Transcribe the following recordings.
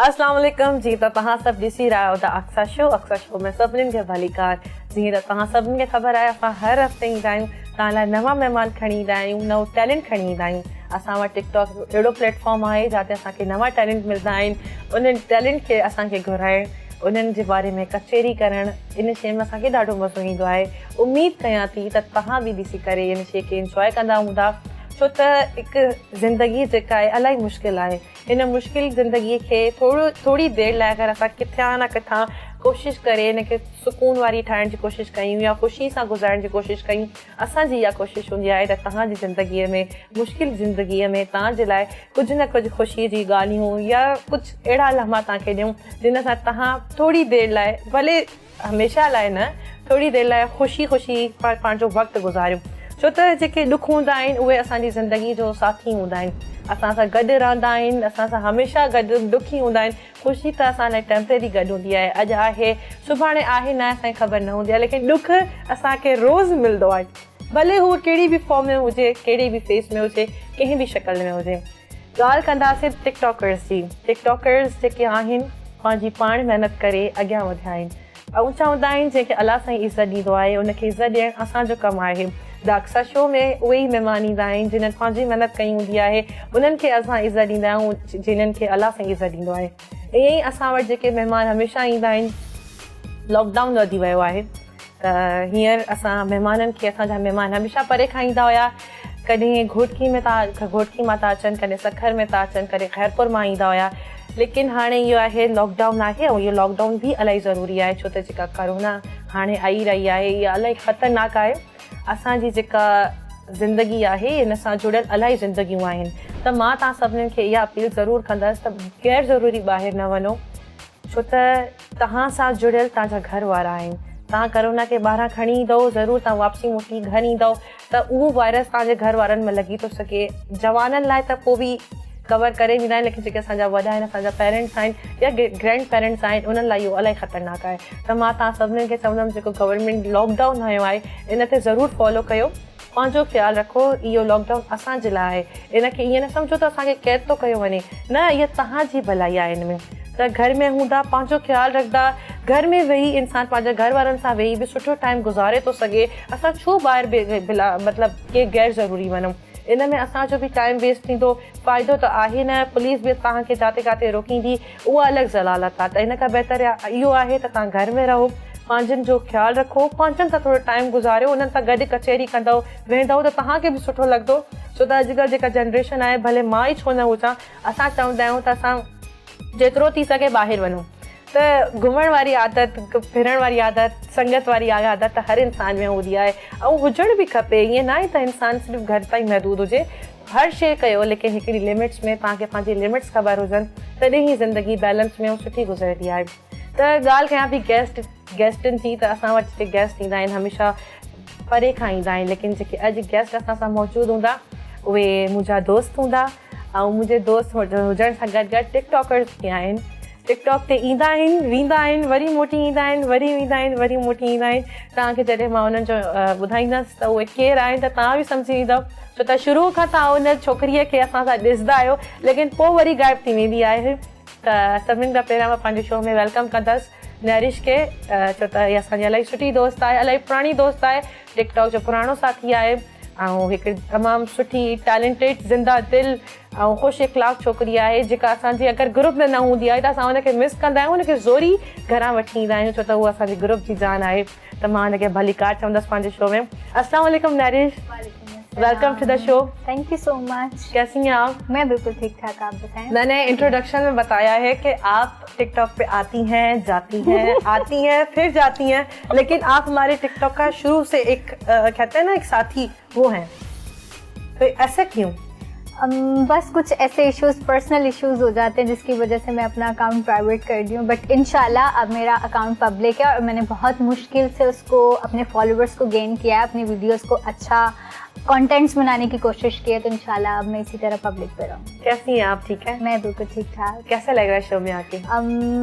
अस्सलाम वालेकुम जी। त तव्हां सभु ॾिसी रहिया आहियो द अक्सा शो में सभिनीनि खे भलीकार। जीअं त तव्हां सभिनी खे ख़बर आहे, असां हर हफ़्ते ईंदा आहियूं तव्हां लाइ नवां महिमान खणी ईंदा आहियूं, नओं टैलेंट खणी ईंदा आहियूं। असां वटि टिकटॉक अहिड़ो प्लेटफॉर्म आहे जिते असांखे नवां टैलेंट मिलंदा आहिनि। उन्हनि टैलेंट खे असांखे घुराइण, उन्हनि जे बारे में कचेरी करणु, इन शइ में असांखे ॾाढो मज़ो ईंदो आहे। उमेदु कयां थी त तव्हां बि ॾिसी करे इन शइ खे इंजॉय कंदा हूंदा, छो त हिकु ज़िंदगी जेका आहे इलाही मुश्किल आहे। हिन मुश्किल ज़िंदगीअ खे थोरी देरि लाइ अगरि असां किथां न किथां कोशिशि करे हिनखे सुकून वारी ठाहिण जी कोशिशि कयूं या ख़ुशी सां गुज़ारण जी कोशिशि कयूं, असांजी इहा कोशिशि हूंदी आहे त तव्हांजी ज़िंदगीअ में, मुश्किल ज़िंदगीअ में तव्हांजे लाइ कुझु न कुझु ख़ुशीअ जी ॻाल्हियूं या कुझु अहिड़ा लम्हा तव्हांखे ॾियूं जिन सां तव्हां थोरी देरि लाइ, भले हमेशह लाइ न, थोरी देरि लाइ ख़ुशी पंहिंजो वक़्तु गुज़ारियूं। छो त जेके ॾुख हूंदा आहिनि उहे असांजी ज़िंदगी जो साथी हूंदा आहिनि, असां सां गॾु रहंदा आहिनि, असां सां हमेशह गॾु ॾुखी हूंदा आहिनि। ख़ुशी त असां लाइ टेम्परेरी गॾु हूंदी आहे, अॼु आहे सुभाणे आहे न, असांखे ख़बर न हूंदी आहे, लेकिन ॾुख असांखे रोज़ु मिलंदो आहे, भले हूअ कहिड़ी बि फॉर्म में हुजे, कहिड़ी बि फेस में हुजे, कंहिं बि शक्ल में हुजे। ॻाल्हि कंदासीं टिकटॉकर्स जी। टिकटॉकर्स जेके आहिनि पंहिंजी पाण महिनत करे अॻियां वधिया आहिनि ऐं चवंदा आहिनि जंहिंखे अलाह साईं इज़त ॾींदो आहे उनखे इज़त ॾियणु असांजो कमु आहे। द अक्सा शो में उहे ई महिमान ईंदा आहिनि जिन्हनि पंहिंजी महिनत कई हूंदी आहे, उन्हनि खे असां इज़त ॾींदा आहियूं जिन्हनि खे अलाह साईं इज़त ॾींदो आहे। ईअं ई असां वटि जेके महिमान हमेशह ईंदा आहिनि, लॉकडाउन वधी वियो आहे त हींअर असां महिमाननि खे, असांजा महिमान हमेशह परे खां ईंदा हुआ, कॾहिं घोटकी मां था अचनि, कॾहिं सखर में था अचनि, कॾहिं खैरपुर मां ईंदा हुआ, लेकिन हाणे इहो आहे लॉकडाउन आहे ऐं इहो लॉकडाउन बि इलाही ज़रूरी आहे, छो त जेका करोना हाणे आई रही आहे इहा इलाही ख़तरनाक आहे। असांजी जेका ज़िंदगी आहे इन सां जुड़ियल इलाही ज़िंदगियूं आहिनि, त मां तव्हां सभिनीनि खे इहा अपील ज़रूरु कंदसि त गैर ज़रूरी ॿाहिरि न वञो, छो त तव्हां सां जुड़ियल तव्हांजा घर वारा आहिनि। तव्हां करोना खे ॿाहिरां खणी ईंदव, ज़रूरु तव्हां वापसी मोटी घर ईंदव त उहो वायरस तव्हांजे घर वारनि में लॻी थो सघे। जवाननि लाइ त पोइ बि कवर करे ॾींदा आहिनि, लेकिन जेके असांजा वॾा आहिनि, असांजा पेरेंट्स आहिनि या ग्रैंड पेरेंट्स आहिनि, उन्हनि लाइ इहो इलाही ख़तरनाक आहे। त मां तव्हां सभिनीनि खे चवंदमि जेको गवर्नमेंट लॉकडाउन हयो आहे इन ते ज़रूरु फॉलो कयो, पंहिंजो ख़्यालु रखो। इहो लॉकडाउन असांजे लाइ आहे, इनखे ईअं न सम्झो त असांखे क़ैद थो कयो वञे, न, इहा तव्हांजी भलाई आहे। हिन में त घर में हूंदा, पंहिंजो ख़्यालु रखंदा, घर में वेही इंसानु पंहिंजे घर वारनि सां वेही बि सुठो टाइम गुज़ारे थो सघे। असां छो ॿाहिरि मतिलबु के गैर ज़रूरी वञूं, इन में असांजो बि टाइम वेस्ट थींदो, फ़ाइदो त आहे न, पुलिस बि तव्हांखे जाते काथे रोकींदी, उहा अलॻि ज़लालत आहे। त इन खां बहितर इहो आहे त तव्हां घर में रहो, पंहिंजनि जो ख़्यालु रखो, पंहिंजनि सां थोरो टाइम गुज़ारियो, उन्हनि सां गॾु कचेरी कंदव, वेंदव त तव्हांखे बि सुठो लॻंदो। छो त अॼुकल्ह जेका जनरेशन आहे, भले मां ई छो न हुजां, असां चवंदा आहियूं त असां जेतिरो थी सघे ॿाहिरि वञूं, त घुमण वारी आदत, फिरण वारी आदत, संगत वारी आदत त हर इंसान में हूंदी आहे ऐं हुजण बि खपे। ईअं न आहे त इंसानु सिर्फ़ु घर ताईं महदूद हुजे, हर शइ कयो, लेकिन हिकिड़ी लिमिट्स में, तव्हांखे पंहिंजी लिमिट्स ख़बर हुजनि, तॾहिं ई ज़िंदगी बैलेंस में ऐं सुठी गुज़रंदी आहे। त ॻाल्हि कयां बि गेस्टनि जी, त असां वटि जेके गेस्ट ईंदा आहिनि हमेशह परे खां ईंदा आहिनि, लेकिन जेके अॼु गेस्ट असां सां मौजूदु हूंदा उहे मुंहिंजा दोस्त हूंदा ऐं मुंहिंजे दोस्त हुजण सां गॾु गॾु टिकटॉकर्स बि आहिनि। टिकटॉक ते ईंदा आहिनि, वेंदा आहिनि, वरी मोटी ईंदा आहिनि, वरी वेंदा आहिनि, वरी मोटी ईंदा आहिनि। तव्हांखे जॾहिं मां हुननि जो ॿुधाईंदसि त उहे केरु आहिनि त तव्हां बि सम्झी ईंदव, छो त शुरू खां तव्हां हुन छोकिरीअ खे असां सां ॾिसंदा आहियो, लेकिन पोइ वरी गाइब थी वेंदी आहे। त सभिनीनि खां पहिरियां मां पंहिंजे शो में वेलकम कंदसि नरिश खे, छो त इहा असांजी इलाही सुठी दोस्त आहे, इलाही पुराणी दोस्त आहे, टिकटॉक जो पुराणो साथी आहे ऐं हिकु तमामु सुठी टैलेंटेड, ज़िंदा दिलि ऐं ख़ुशि इख़लाक़ छोकिरी आहे, जेका असांजी अगरि ग्रुप में न हूंदी आहे त असां हुनखे मिस कंदा आहियूं, हुनखे ज़ोरी घरां वठी ईंदा आहियूं, छो त उहा असांजी ग्रुप जी जान आहे। त मां हुनखे भलीकार चवंदसि पंहिंजे शो में। अस्सलाम वालेकुम Narish, welcome to the show. Thank you so much. कैसी हैं आप? मैं बिल्कुल ठीक ठाक, आप बताएं। मैंने इंट्रोडक्शन में बताया है कि आप टिकटॉक पे आती हैं, जाती हैं, आती हैं, फिर जाती हैं, लेकिन आप हमारे टिकटॉक का शुरू से एक कहते हैं ना एक साथी वो हैं, तो ऐसा क्यों? बस कुछ ऐसे इश्यूज, पर्सनल इश्यूज हो जाते हैं जिसकी वजह से मैं अपना अकाउंट प्राइवेट कर दी हूँ, बट इंशाल्लाह अब मेरा अकाउंट पब्लिक है और मैंने बहुत मुश्किल से उसको, अपने फॉलोअर्स को गेन किया है, अपनी वीडियोस को अच्छा कंटेंट्स बनाने की कोशिश की है, तो इंशाल्लाह अब मैं इसी तरह पब्लिक पे रहूँ। कैसी हैं आप, ठीक है? मैं बिल्कुल ठीक ठाक। कैसा लग रहा है शो में आके?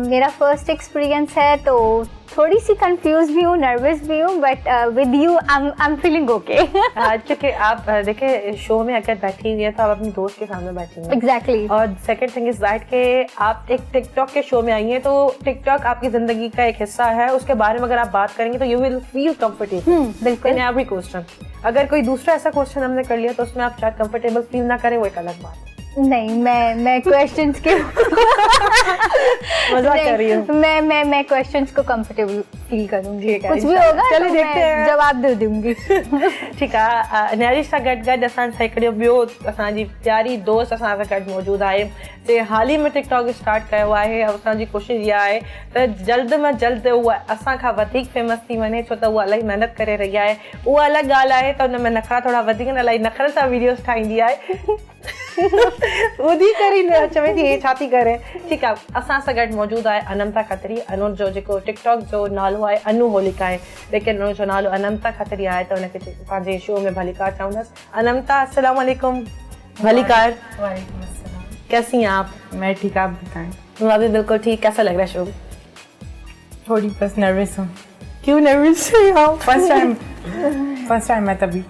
मेरा फर्स्ट एक्सपीरियंस है, तो थोड़ी सी कंफ्यूज भी हूँ, नर्वस भी हूँ, but with you I am feeling okay. क्योंकि आप देखिए शो में अगर बैठी हुई है तो आप अपनी दोस्त के सामने बैठी हैं। एग्जैक्टली। और सेकंड थिंग इज दैट कि आप एक टिकटॉक के शो में आई हैं, तो टिकटॉक आपकी जिंदगी का एक हिस्सा है, उसके बारे में अगर आप बात करेंगे तो यू विल फील कंफर्टेबल बिल्कुल। In every question. अगर कोई दूसरा ऐसा क्वेश्चन हमने कर लिया तो उसमें आप शायद कंफर्टेबल फील ना करें, वो एक अलग बात है। नहीं, मैं क्वेश्चंस के मजाक कर रही हूँ। मैं क्वेश्चंस को कंफर्टेबल फील करूंगी, ठीक है, कुछ भी होगा चलो तो देखते मैं हैं। जवाब दे दूंगी। ठीक है, नैरिश सां गॾु असां सां हिकिड़ो ॿियो असांजी प्यारी दोस्त असां सां गॾु मौजूदु आहे, जे हाल ई में टिकटॉक स्टार्ट कयो आहे। असांजी कोशिशि इहा आहे त जल्द में जल्द उहा असां खां वधीक फेमस थी वञे, छो त उहा इलाही महिनत करे रही आहे। उहा अलॻि ॻाल्हि आहे त हुन में नखरा थोरा वधीक आहिनि, इलाही नखरनि सां वीडियोस ठाहींदी आहे। ॿुधी करे चवे थी हे छा थी करे। ठीकु आहे, असां सां गॾु मौजूदु आहे अनंता खत्री। अनु जो जेको टिकटॉक जो नालो आहे अनु होलिका आहे, लेकिन हुन जो नालो अनंता खत्री आहे, त हुनखे पंहिंजे शो में भलीकार चवंदसि। अनंता, अस्सलाम वालेकुम। भलीकार। वालेकुम अस्सलाम। कैसी हैं आप? मैं ठीक, आप बताएं। मैं भी बिल्कुल ठीक। कैसा लग रहा है शो? थोड़ी बस नर्वस हूँ। क्यों नर्वस है आप? फर्स्ट टाइम मैं तभी।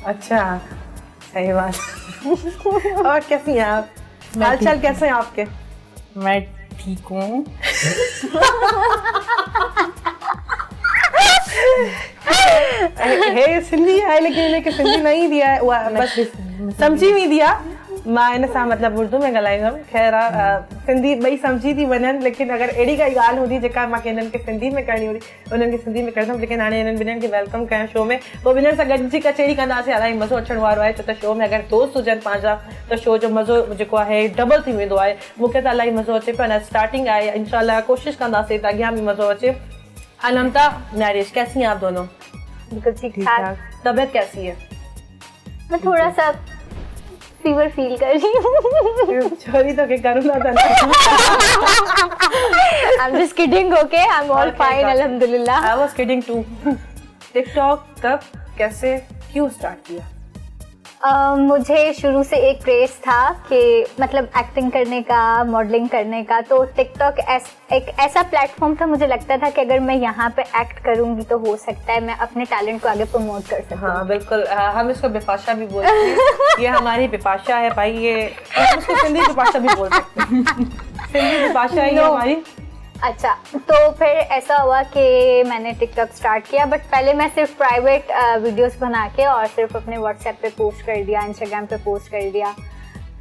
अच्छा, सही बात। और कैसी हैं आप? हाल चाल कैसे हैं आपके? मैं ठीक हूँ। हे सिंधी है, लेकिन इनके सिंधी नहीं दिया है, बस समझी नहीं दिया। मां इन सां मतिलबु उर्दू में ॻाल्हाईंदमि। ख़ैर सिंधी ॿई सम्झी थी वञनि, लेकिन अगरि अहिड़ी काई ॻाल्हि हूंदी जेका मूंखे हिननि खे सिंधी में करणी हूंदी उन्हनि खे सिंधी में कंदमि। लेकिन हाणे हिननि ॿिन्हिनि खे वेलकम कयां शो में, पोइ ॿिन्हिनि सां गॾिजी कचेरी कंदासीं। इलाही मज़ो अचण वारो आहे, छो त शो में अगरि दोस्त हुजनि पंहिंजा त शो जो मज़ो जेको आहे डबल थी वेंदो आहे। मूंखे त इलाही मज़ो अचे पियो, अञा स्टार्टिंग आहे, इंशाल्लाह कोशिशि कंदासीं त अॻियां बि मज़ो अचे। अनंता, नैरिश, कैसी हैं आप दोनों? बिल्कुल ठीक ठाक। तबीयत कैसी है? मैं थोड़ा सा फीवर फील कर रही हूँ। छोरी तो के करूँ ना था। I'm just kidding, okay? I'm all fine, अल्हम्दुलिल्लाह। I was kidding too. TikTok कब, कैसे, क्यों स्टार्ट किया? मुझे शुरू से एक क्रेज था कि मतलब एक्टिंग करने का, मॉडलिंग करने का, तो टिकटॉक एक ऐसा प्लेटफॉर्म था, मुझे लगता था कि अगर मैं यहाँ पे एक्ट करूँगी तो हो सकता है मैं अपने टैलेंट को आगे प्रमोट कर सकूँ। हाँ बिल्कुल, हम इसको बिपाशा भी बोलते हैं। ये हमारी बिपाशा है भाई, ये हम इसको सिंधी बिपाशा भी बोल सकते हैं। सिंधी बिपाशा है ये हमारी। अच्छा, तो फिर ऐसा हुआ कि मैंने टिकटॉक स्टार्ट किया, बट पहले मैं सिर्फ प्राइवेट वीडियोस बना के और सिर्फ अपने व्हाट्सएप पे पोस्ट कर दिया, इंस्टाग्राम पे पोस्ट कर दिया।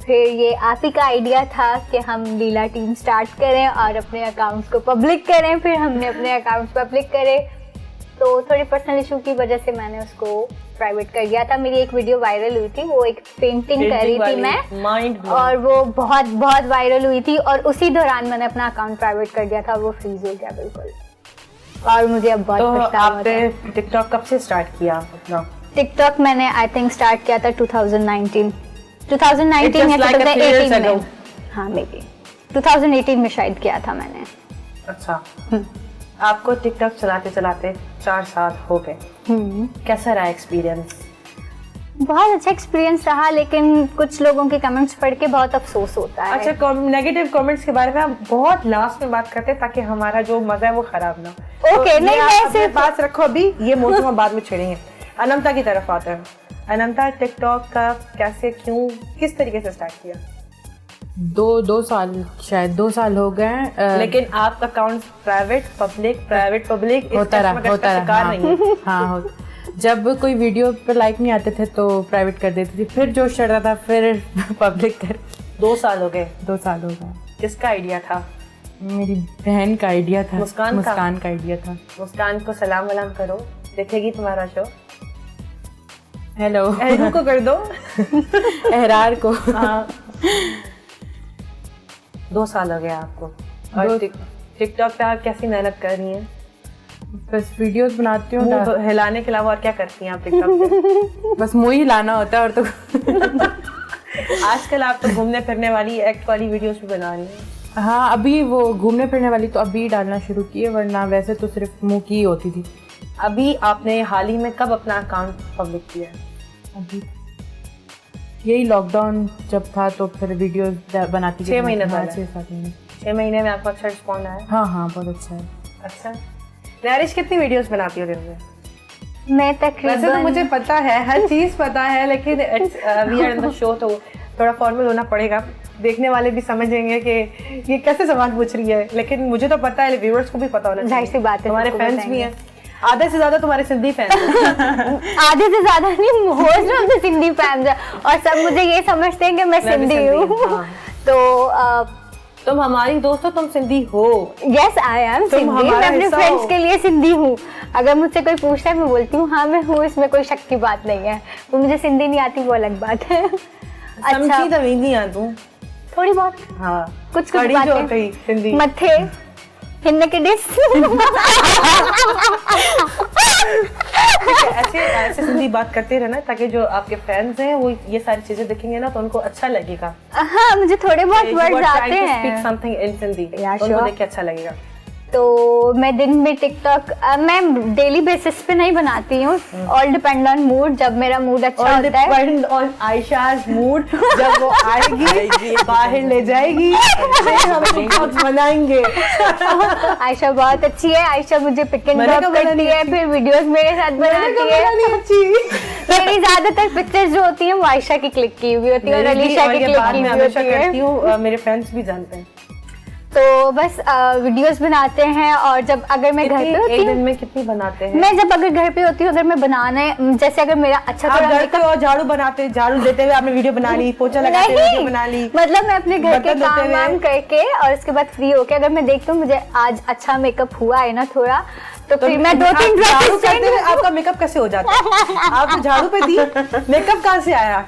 फिर ये आप ही का आइडिया था कि हम लीला टीम स्टार्ट करें और अपने अकाउंट्स को पब्लिक करें। फिर हमने अपने अकाउंट्स पब्लिक करे, तो थोड़ी पर्सनल इशू की वजह से मैंने उसको प्राइवेट कर दिया था। मेरी एक वीडियो वायरल हुई थी, वो एक पेंटिंग कर रही थी मैं, और वो बहुत बहुत वायरल हुई थी, और उसी दौरान मैंने अपना अकाउंट प्राइवेट कर दिया था, वो फ्रीज हो गया बिल्कुल। और मुझे अब बहुत पछतावा होता है। आपने टिकटॉक कब से स्टार्ट किया अपना? टिकटॉक मैंने आई थिंक स्टार्ट किया था 2019 या 2018 में। हाँ, मे बी 2018 में शायद किया था मैंने। अच्छा, आपको टिकटॉक चलाते चलाते 4 साल हो गए, कैसा रहा एक्सपीरियंस? बहुत अच्छा एक्सपीरियंस रहा, लेकिन कुछ लोगों के कमेंट्स पढ़ के बहुत अफसोस होता है। अच्छा, नेगेटिव कमेंट्स के बारे में हम बहुत लास्ट में बात करते हैं ताकि हमारा जो मजा है वो खराब ना हो। ओके, नहीं मैं सिर्फ बात रखो अभी, ये मौजूद हम बाद में छेड़ेंगे। अनंता की तरफ आते हैं। अनंता, टिकटॉक का कैसे, क्यों, किस तरीके से स्टार्ट किया? दो साल, शायद 2 साल हो गए। लेकिन आपका अकाउंट प्राइवेट पब्लिक होता रहा। हाँ, जब कोई वीडियो पर लाइक नहीं आते थे तो प्राइवेट कर देती थी, फिर जोश चढ़ रहा था, फिर पब्लिक कर। 2 साल हो गए। 2 साल हो गए। किसका आइडिया था? मेरी बहन का आइडिया था। मुस्कान का आइडिया था। मुस्कान को सलाम वलाम करो, देखेगी तुम्हारा शो। हेलो। एहरू को कर दो। एहरार को। हाँ। 2 साल हो गया आपको, और टिकटॉक पे आप कैसी मेहनत कर रही हैं? बस वीडियोस बनाती हूँ। हिलाने के अलावा और क्या करती हैं आप टिकटॉक पे? बस मुँह ही हिलाना होता है और तो। आजकल आप तो घूमने फिरने वाली, एक्ट वाली वीडियोस भी बना रही हैं। हाँ, अभी वो घूमने फिरने वाली तो अभी डालना शुरू की है, वरना वैसे तो सिर्फ मुँह की ही होती थी। अभी आपने हाल ही में कब अपना अकाउंट पब्लिक किया है? अभी यही लॉकडाउन जब था तो फिर वीडियोस बनाती 6 महीने हाँ, पहले। 6-7 महीने। 6 महीने में आपको अच्छा रिस्पॉन्ड आया? हाँ हाँ बहुत अच्छा है। अच्छा, नैरिश कितनी वीडियोस बनाती हो दिन में? मैं वैसे तो तकरीबन मुझे पता है, हर चीज पता है, लेकिन we are in the show तो थोड़ा फॉर्मल होना पड़ेगा। देखने वाले भी समझेंगे कि ये कैसे सवाल पूछ रही है, लेकिन मुझे तो पता है, व्यूअर्स को भी पता होना जाहिर सी बात है, तुम्हारे सबको फैंस भी हैं, आधे से ज्यादा तुम्हारे सिंधी फैंस हैं। आधे से ज्यादा नहीं, most of the Sindhi fans है और सब मुझे ये समझते हैं कि मैं भी सिंधी सिंधी हूँ। हूँ, हाँ। तो तुम हमारी दोस्त हो, तुम सिंधी हो। यस आई एम सिंधी, मैं हमारा अपने हिस्सा फ्रेंड्स हो। के लिए सिंधी हूँ। अगर मुझसे कोई पूछता है मैं बोलती हूँ हाँ मैं हूँ, इसमें कोई शक की बात नहीं है। वो मुझे सिंधी नहीं आती वो अलग बात है। समझी तो नहीं आ तू। थोड़ी बहुत हाँ, कुछ कड़ी जो बातें कही सिंधी। मथे हिन्ने के डिस ऐसे ऐसे सिंधी बात करते रहना, ताकि जो आपके फैंस हैं वो ये सारी चीजें देखेंगे ना तो उनको अच्छा लगेगा। हाँ मुझे थोड़े बहुत वर्ड्स आते स्पीक हैं। समथिंग इन सिंधी, Yeah, उनको sure. देख के अच्छा लगेगा। तो मैं दिन में टिकटॉक मैं डेली बेसिस पे नहीं बनाती हूँ, ऑल डिपेंड ऑन मूड। जब मेरा मूड अच्छा और होता है डिपेंड ऑन आयशा's मूड, जब वो आएगी बाहर ले जाएगी फिर हम टिकटॉक बनाएंगे। आयशा बहुत अच्छी है, आयशा मुझे पिक एंड मैंने ड्रॉप कहा करती नहीं है, अच्छी। फिर वीडियोस मेरे साथ बनाती है। मेरी ज्यादातर पिक्चर्स जो होती हैं वो आयशा की क्लिक की हुई होती है और अलीशा की क्लिक की हुई होती करती है। हूँ, मेरे फ्रेंड्स भी जानते हैं। तो बस वीडियोस बनाते हैं और जब अगर मैं घर पे एक होती दिन हूँ, में कितनी बनाते हैं? मैं जब अगर घर पे होती हूँ, अगर मैं बनाने जैसे अगर मेरा अच्छा आप थोड़ा घर पे makeup- हो, झाड़ू बनाते, झाड़ू देते हुए आपने वीडियो बना ली, पोछा लगाते हुए वीडियो बना ली। मतलब मैं अपने घर के बर्तन धोते काम हुए। वाम करके और उसके बाद फ्री होके अगर मैं देखती हूँ मुझे आज अच्छा मेकअप हुआ है ना थोड़ा, तो फिर मैं 2-3 झाड़ू ड्रेसेस करते हुए आपका मेकअप कैसे हो जाता है? आप तो झाड़ू पे थी, मेकअप कहाँ से आया?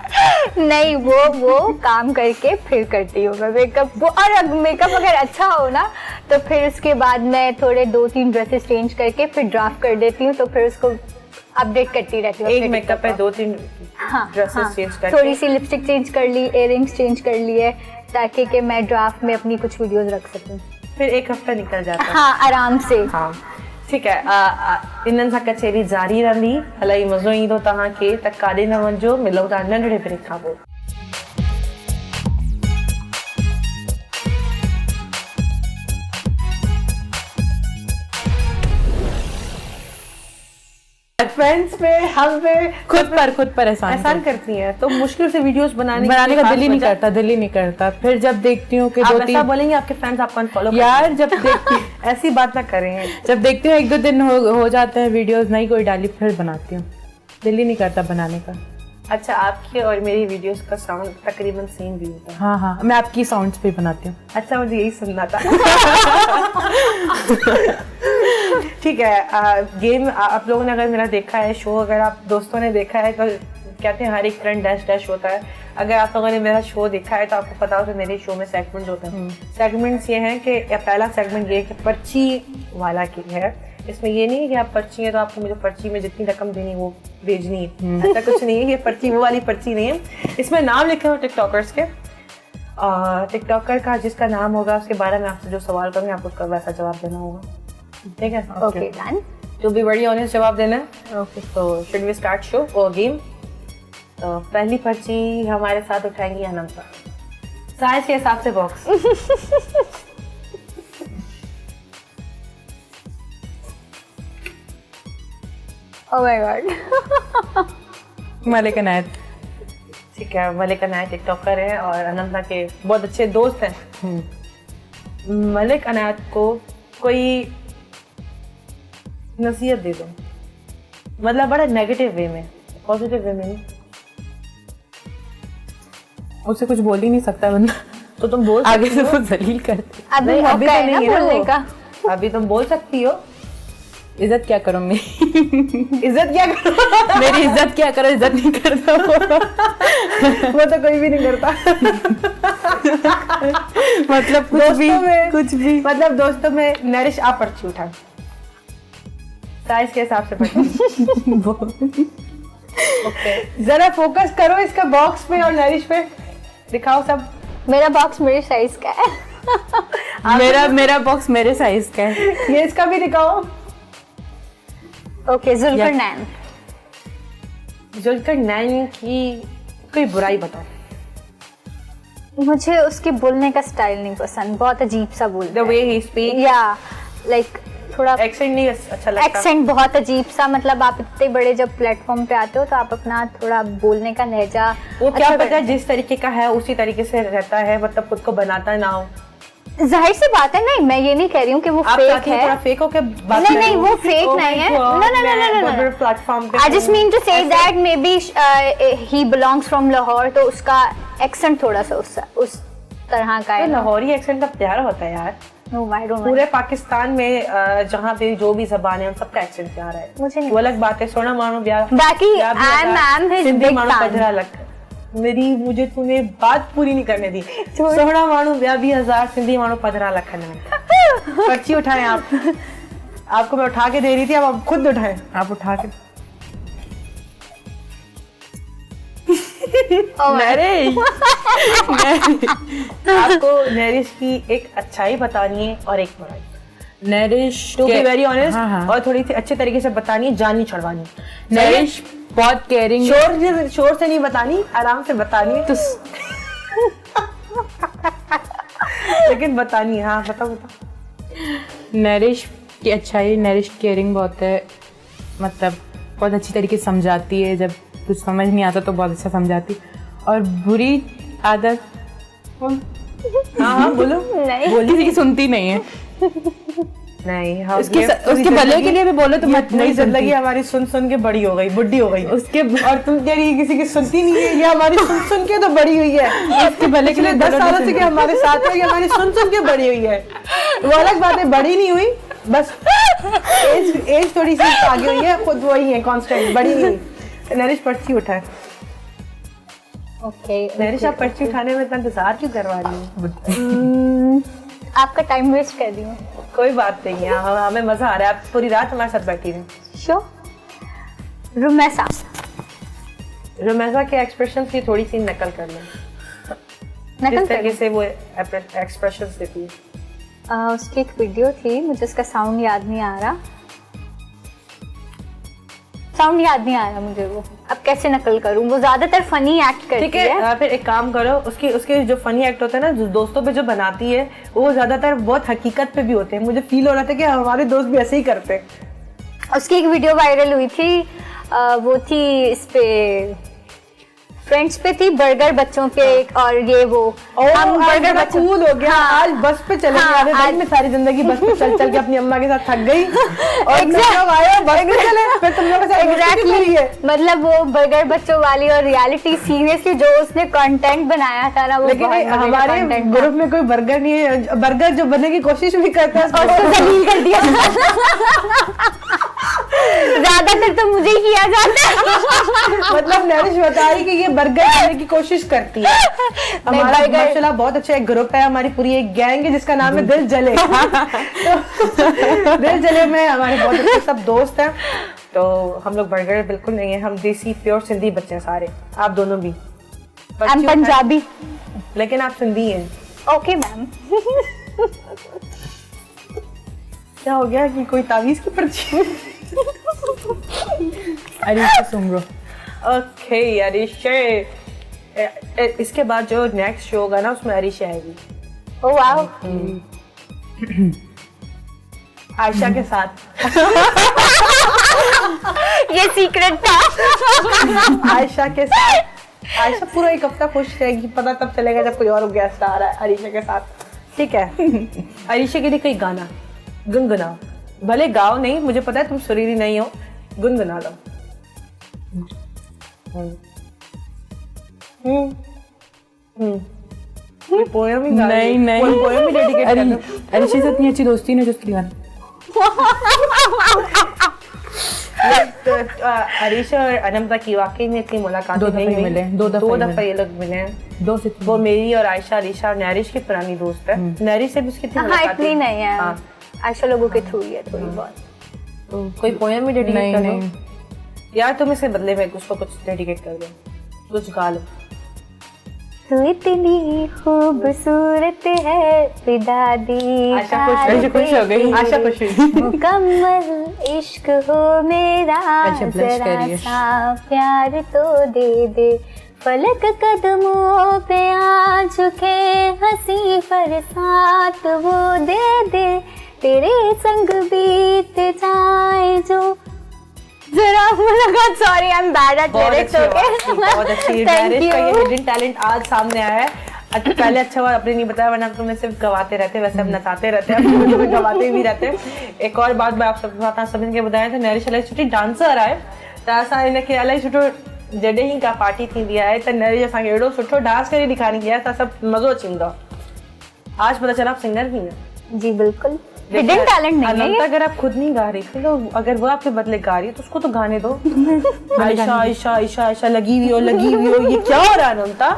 नहीं वो काम करके फिर करती हूँ मैं मेकअप वो। और मेकअप अगर अच्छा हो ना तो फिर उसके बाद मैं थोड़े 2-3 ड्रेसेस चेंज करके फिर ड्राफ्ट कर देती हूँ, तो फिर उसको अपडेट करती रहती हूँ। एक अपने मेकअप पे TikTok 2-3 हाँ, ड्रेसेस हाँ, चेंज करके। थोड़ी सी लिपस्टिक चेंज कर ली, इयररिंग्स चेंज कर लिए, ताकि कि मैं ड्राफ्ट में अपनी कुछ वीडियोस रख सकूं। फिर एक हफ्ता निकल जाता है। हाँ आराम से। हाँ ठीक है। इन्हनि सां कचेरी जारी रहंदी, इलाही मज़ो ईंदो तव्हांखे, त काॾे न वञिजो, मिलूं था नंढड़े ब्रेक खां पोइ। फ्रेंड्स पे हम पे खुद पर एहसान करती हैं, तो मुश्किल से वीडियोस बनाने का खास दिल ही नहीं वजह? करता, दिल ही नहीं करता। फिर जब देखती हूँ कि आप 2-3 ऐसा बोलेंगे आपके फैंस आपको अनफॉलो यार जब देखती ऐसी बात ना करें। जब देखती हूँ 1-2 दिन हो जाते हैं वीडियोस नहीं कोई डाली, फिर बनाती हूँ, दिल ही नहीं करता बनाने का। अच्छा, आपके और मेरी वीडियोस का साउंड तकरीबन सेम भी होता है। हाँ हाँ मैं आपकी साउंड्स पे बनाती हूँ। अच्छा, मुझे यही सुनना था। ठीक है। गेम आप लोगों ने अगर मेरा देखा है, शो अगर आप दोस्तों ने देखा है, तो कहते हैं हर एक फ्रेंड डैश डैश होता है। अगर आप लोगों ने मेरा शो देखा है तो आपको पता हो कि मेरे शो में सेगमेंट्स होते हैं। सेगमेंट्स ये हैं कि पहला सेगमेंट ये है कि पर्ची वाला की है। इसमें ये नहीं है कि आप पर्ची है तो आपको मुझे पर्ची में जितनी रकम देनी वो भेजनी है, ऐसा कुछ नहीं है। ये पर्ची वो वाली पर्ची नहीं है, इसमें नाम लिखे हो टिकटॉकर्स के। टिकटॉकर का जिसका नाम होगा उसके बारे में आपसे जो सवाल करूँगी आपको उसका वैसा जवाब देना होगा, ठीक है? Okay done. To be very honest जवाब देना है। ओके, तो शुड वी स्टार्ट शो और गेम? तो पहली पर्ची हमारे साथ उठाएंगी अनंता, साइज के हिसाब से box. Oh my god. Malik Anayat. ठीक है, मलिक अनायत टिकटॉकर है और अनंता के बहुत अच्छे दोस्त हैं। मलिक अनायत को कोई नसीहत दे दो, मतलब बड़ा नेगेटिव वे में, पॉजिटिव वे में नहीं। उससे कुछ बोल ही नहीं सकता बंदा, तो तुम बोल आगे सकती से हो। वो जलील करते। अभी नहीं, अभी मौका तो है ना नहीं है ना बोलने वो। का। अभी तुम बोल सकती हो। इज्जत क्या करूँ मैं? इज्जत क्या करो? मेरी इज्जत क्या करो, इज्जत नहीं करता वो तो कोई भी नहीं करता। मतलब कुछ भी मतलब दोस्तों में नरिश आप पर्ची उठा, साइज के हिसाब से पर्ची। ओके, जरा फोकस करो इसका बॉक्स पे और नरिश पे, दिखाओ सब। मेरा बॉक्स मेरे साइज का है। मेरा बॉक्स मेरे साइज का है। ये इसका भी दिखाओ। ओके, जुल्फर नैन। जुल्कर नैन की कोई बुराई बताओ। मुझे उसके बोलने का स्टाइल नहीं पसंद, बहुत अजीब सा बोलता द वे ही स्पीक, या लाइक थोड़ा एक्सेंट नहीं अच्छा लगता। एक्सेंट बहुत अजीब सा, मतलब आप इतने बड़े जब प्लेटफॉर्म पे आते हो तो आप अपना थोड़ा बोलने का लहजा वो क्या अच्छा पता है जिस तरीके का है उसी तरीके से रहता है, मतलब खुद को बनाता ना हो। जाहिर सी बात है, नहीं मैं ये नहीं कह रही हूँ कि वो आप फेक चाहती हैं है। थोड़ा फेक हो के बात नहीं करें? नहीं वो फेक Oh नहीं my है, God, no no no मैं no no बड़े no प्लेटफॉर्म पे I just mean to say that maybe he belongs from Lahore, तो उसका एक्सेंट थोड़ा सा उस तरह का है। लाहौरी एक्सेंट का प्यारा होता है यार। No, I don't know। पूरे पाकिस्तान में जहाँ पे जो भी जबान है उन सबका एक्सेंट प्यारा है। मुझे नहीं। वो अलग बात है, सोना मानो ब्याह बाकी ब्याह भी I'm his सिंधी big मानो fan। पधरा लग मेरी मुझे तूने बात पूरी नहीं करने दी। सोना मानो ब्याह भी 1000 सिंधी मानो पधरा लखन में। पर्ची उठाएं आप। आपको मैं उठा के दे रही थी, अब आप खुद उठाएं। आप उठा के नरेश आपको नरेश की एक अच्छाई बतानी है और एक बुराई। Naresh to be very honest, हाँ। और थोड़ी सी अच्छे तरीके से बतानी है, जानी छड़वानी। नरेश बहुत केयरिंग, शोर से नहीं बतानी, आराम से बतानी है। लेकिन बतानी है। हाँ बताओ बताओ। नरेश की अच्छाई, नरेश केयरिंग बहुत है, मतलब बहुत अच्छी तरीके से समझाती है, जब कुछ समझ नहीं आता तो बहुत अच्छा समझाती। और बुरी आदत हाँ बोलो। नहीं बोलती थी, सुनती नहीं है। नहीं हाँ, उसके भले के लिए भी बोलो तो मत, नहीं जिंदगी सुनती। हमारी सुन सुन के बड़ी हो गई, बुढ़ी हो गई उसके और तुम कह रही है किसी की सुनती नहीं है। ये हमारी सुन सुन के तो बड़ी हुई है। उसके भले के लिए 10 सालों से कि हमारे साथ है, ये हमारी सुन सुन के बड़ी हुई है। वो अलग बात है, बड़ी नहीं हुई, बस एज थोड़ी सी आगे हुई है, खुद वही है कांस्टेंट, बड़ी नहीं हुई। नरेश पर्ची उठाए। ओके नरेश आप पर्ची उठाने में इतना इंतजार क्यों करवा रही हैं? आपका टाइम वेस्ट कर दी हूँ। कोई बात नहीं है, हमें मजा आ रहा है। आप पूरी रात हमारे साथ बैठी रहे। शो रुमैसा रोमेसा के एक्सप्रेशंस की थोड़ी सी नकल कर लें, नकल जिस तरीके कर से वो एक्सप्रेशंस देती है। उसकी एक वीडियो थी, मुझे उसका साउंड याद नहीं आ रहा मुझे वो। अब कैसे नकल करूं? वो ज्यादातर फनी एक्ट करती ठीक है, फिर एक काम करो, उसके जो फनी एक्ट होते हैं ना, जो दोस्तों पे जो बनाती है, वो ज्यादातर बहुत हकीकत पे भी होते हैं। मुझे फील हो रहा था कि हमारे दोस्त भी ऐसे ही करते हैं। उसकी एक वीडियो वायरल हुई थी, वो थी इस पे फ्रेंड्स पे थी, बर्गर बच्चों के और ये वो हम बर्गर बच्चों कूल हो गया। आज बस पे चले गए, आज मैं सारी जिंदगी बस पे चल चल के अपनी अम्मा के साथ थक गई और जब आया बस पे चले, फिर तुम लोग एग्जैक्टली मतलब वो बर्गर बच्चों वाली और रियलिटी सीरियसली जो उसने कंटेंट बनाया था ना, वो लेकिन हमारे ग्रुप में कोई बर्गर नहीं है, बर्गर जो बनने की कोशिश भी करता है और उसको जलील कर दिया। ज्यादातर तो मुझे ही किया जाता है। मतलब नरिश बता रही कि ये बर्गर बनने की कोशिश करती है। हमारा माशाल्लाह बहुत अच्छा एक ग्रुप है, हमारी पूरी एक गैंग है जिसका नाम है दिल जले। तो दिल जले में हमारे बहुत अच्छे सब दोस्त हैं। तो हम लोग बर्गर बिल्कुल नहीं है, हम देसी प्योर सिंधी बच्चे हैं सारे। आप दोनों भी पंजाबी, लेकिन आप सिंधी हैं। Okay ma'am. क्या हो गया कि कोई तावीज की पर्ची? अरीशा सुमरो। ओके अरीशा, इसके बाद जो नेक्स्ट शो होगा ना उसमें अरीशा आएगी। Oh wow. आयशा के साथ। ये सीक्रेट था। आयशा के साथ, आयशा पूरा एक हफ्ता खुश रहेगी, पता तब चलेगा जब कोई और गेस्ट आ रहा है अरीशा के साथ। ठीक है, अरीशा के लिए कोई गाना गुनगुनाओ, भले गाओ नहीं, मुझे पता है तुम सुरीली नहीं हो, गुनगुना लो। पोएम ही गा नहीं नहीं, पोएम ही डेडिकेट कर दो। अरीशा से इतनी अच्छी दोस्ती नहीं जो उसके गाना। अरीशा और अनमता की वाकई में इतनी मुलाकात दो दफे मिले, दो दफा ये लोग मिले हैं। दो से वो मेरी और आयशा, अरीशा और नैरिश की पुरानी दोस्त है। नैरिश से भी उसकी इतनी हाँ मुलाकात इतनी नहीं है, हाँ। आयशा लोगों के थ्रू ही है थोड़ी बहुत। कोई पोएम भी डेडिकेट नहीं कर दो नहीं, यार, तुम इसके बदले में उसको कुछ डेडिकेट कर दो, कुछ गा लो। तू इतनी खूबसूरत है फिदा दी आशा खुश हो गई, आशा खुश हुई। मुकम्मल इश्क हो मेरा, अच्छा, blush जरा करिए। सा प्यार तो दे दे, फलक कदमों पे आ चुके हंसी पर साथ वो दे दे, तेरे संग बीत जाए जो जरा मुलाकात। Sorry I am bad at बहुत लिरिक्स। अच्छी आवाज़ थी, बहुत अच्छी। नरिश का ये हिडन टैलेंट आज सामने आया है। पहले अच्छा हुआ आपने नहीं बताया, वरना तुम सिर्फ गवाते रहते, वैसे अब नचाते रहते हैं, अब गवाते भी रहते हैं। एक और बात मैं आप सब साथ सभिनि खे ॿुधायां त नरिश इलाही सुठी डांसर आहे, त असां हिनखे इलाही सुठो जॾहिं ही का पार्टी थींदी आहे त नरिश असांखे अहिड़ो सुठो डांस करे ॾेखारींदी आहे त सभु मज़ो अची वेंदो आहे। आज पता चला आप सिंगर भी हैं। जी बिल्कुल, हिडन टैलेंट नहीं है अनंता, ये। अगर आप खुद नहीं गा रही थी तो अगर वो आपके बदले गा रही है तो उसको तो गाने दो। आयशा आयशा आयशा आयशा लगी हुई हो, ये क्या हो रहा है अनंता?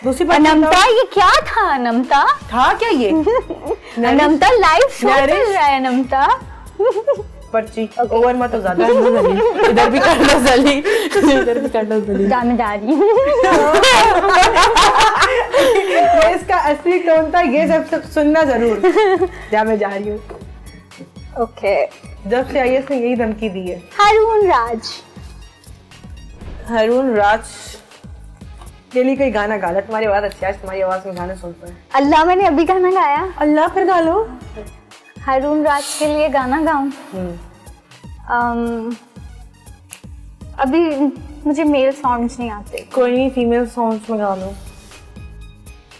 दूसरी बात अनंता ये क्या था? अनंता था क्या ये? अनंता लाइव शो चल रहा है अनंता। पर्ची ओवर मत हो ज्यादा। इधर भी कर लो जल्दी, इधर भी कर लो जल्दी। मैं जा रही हूँ। ये इसका असली टोन था, ये सब सुनना जरूर। जा मैं जा रही हूँ। ओके, जब से आईएएस ने यही धमकी दी है। हारून राज। हारून राज के लिए कोई गाना गा लो, तुम्हारी आवाज अच्छी है, आज तुम्हारी आवाज में गाने सुनते हैं। अल्लाह, मैंने अभी गाना गाया। अल्लाह, फिर गा लो। हारून राज के लिए गाना गाऊं? अभी मुझे मेल सॉन्ग्स नहीं आते। कोई नहीं, फीमेल सॉन्ग्स में गा लो।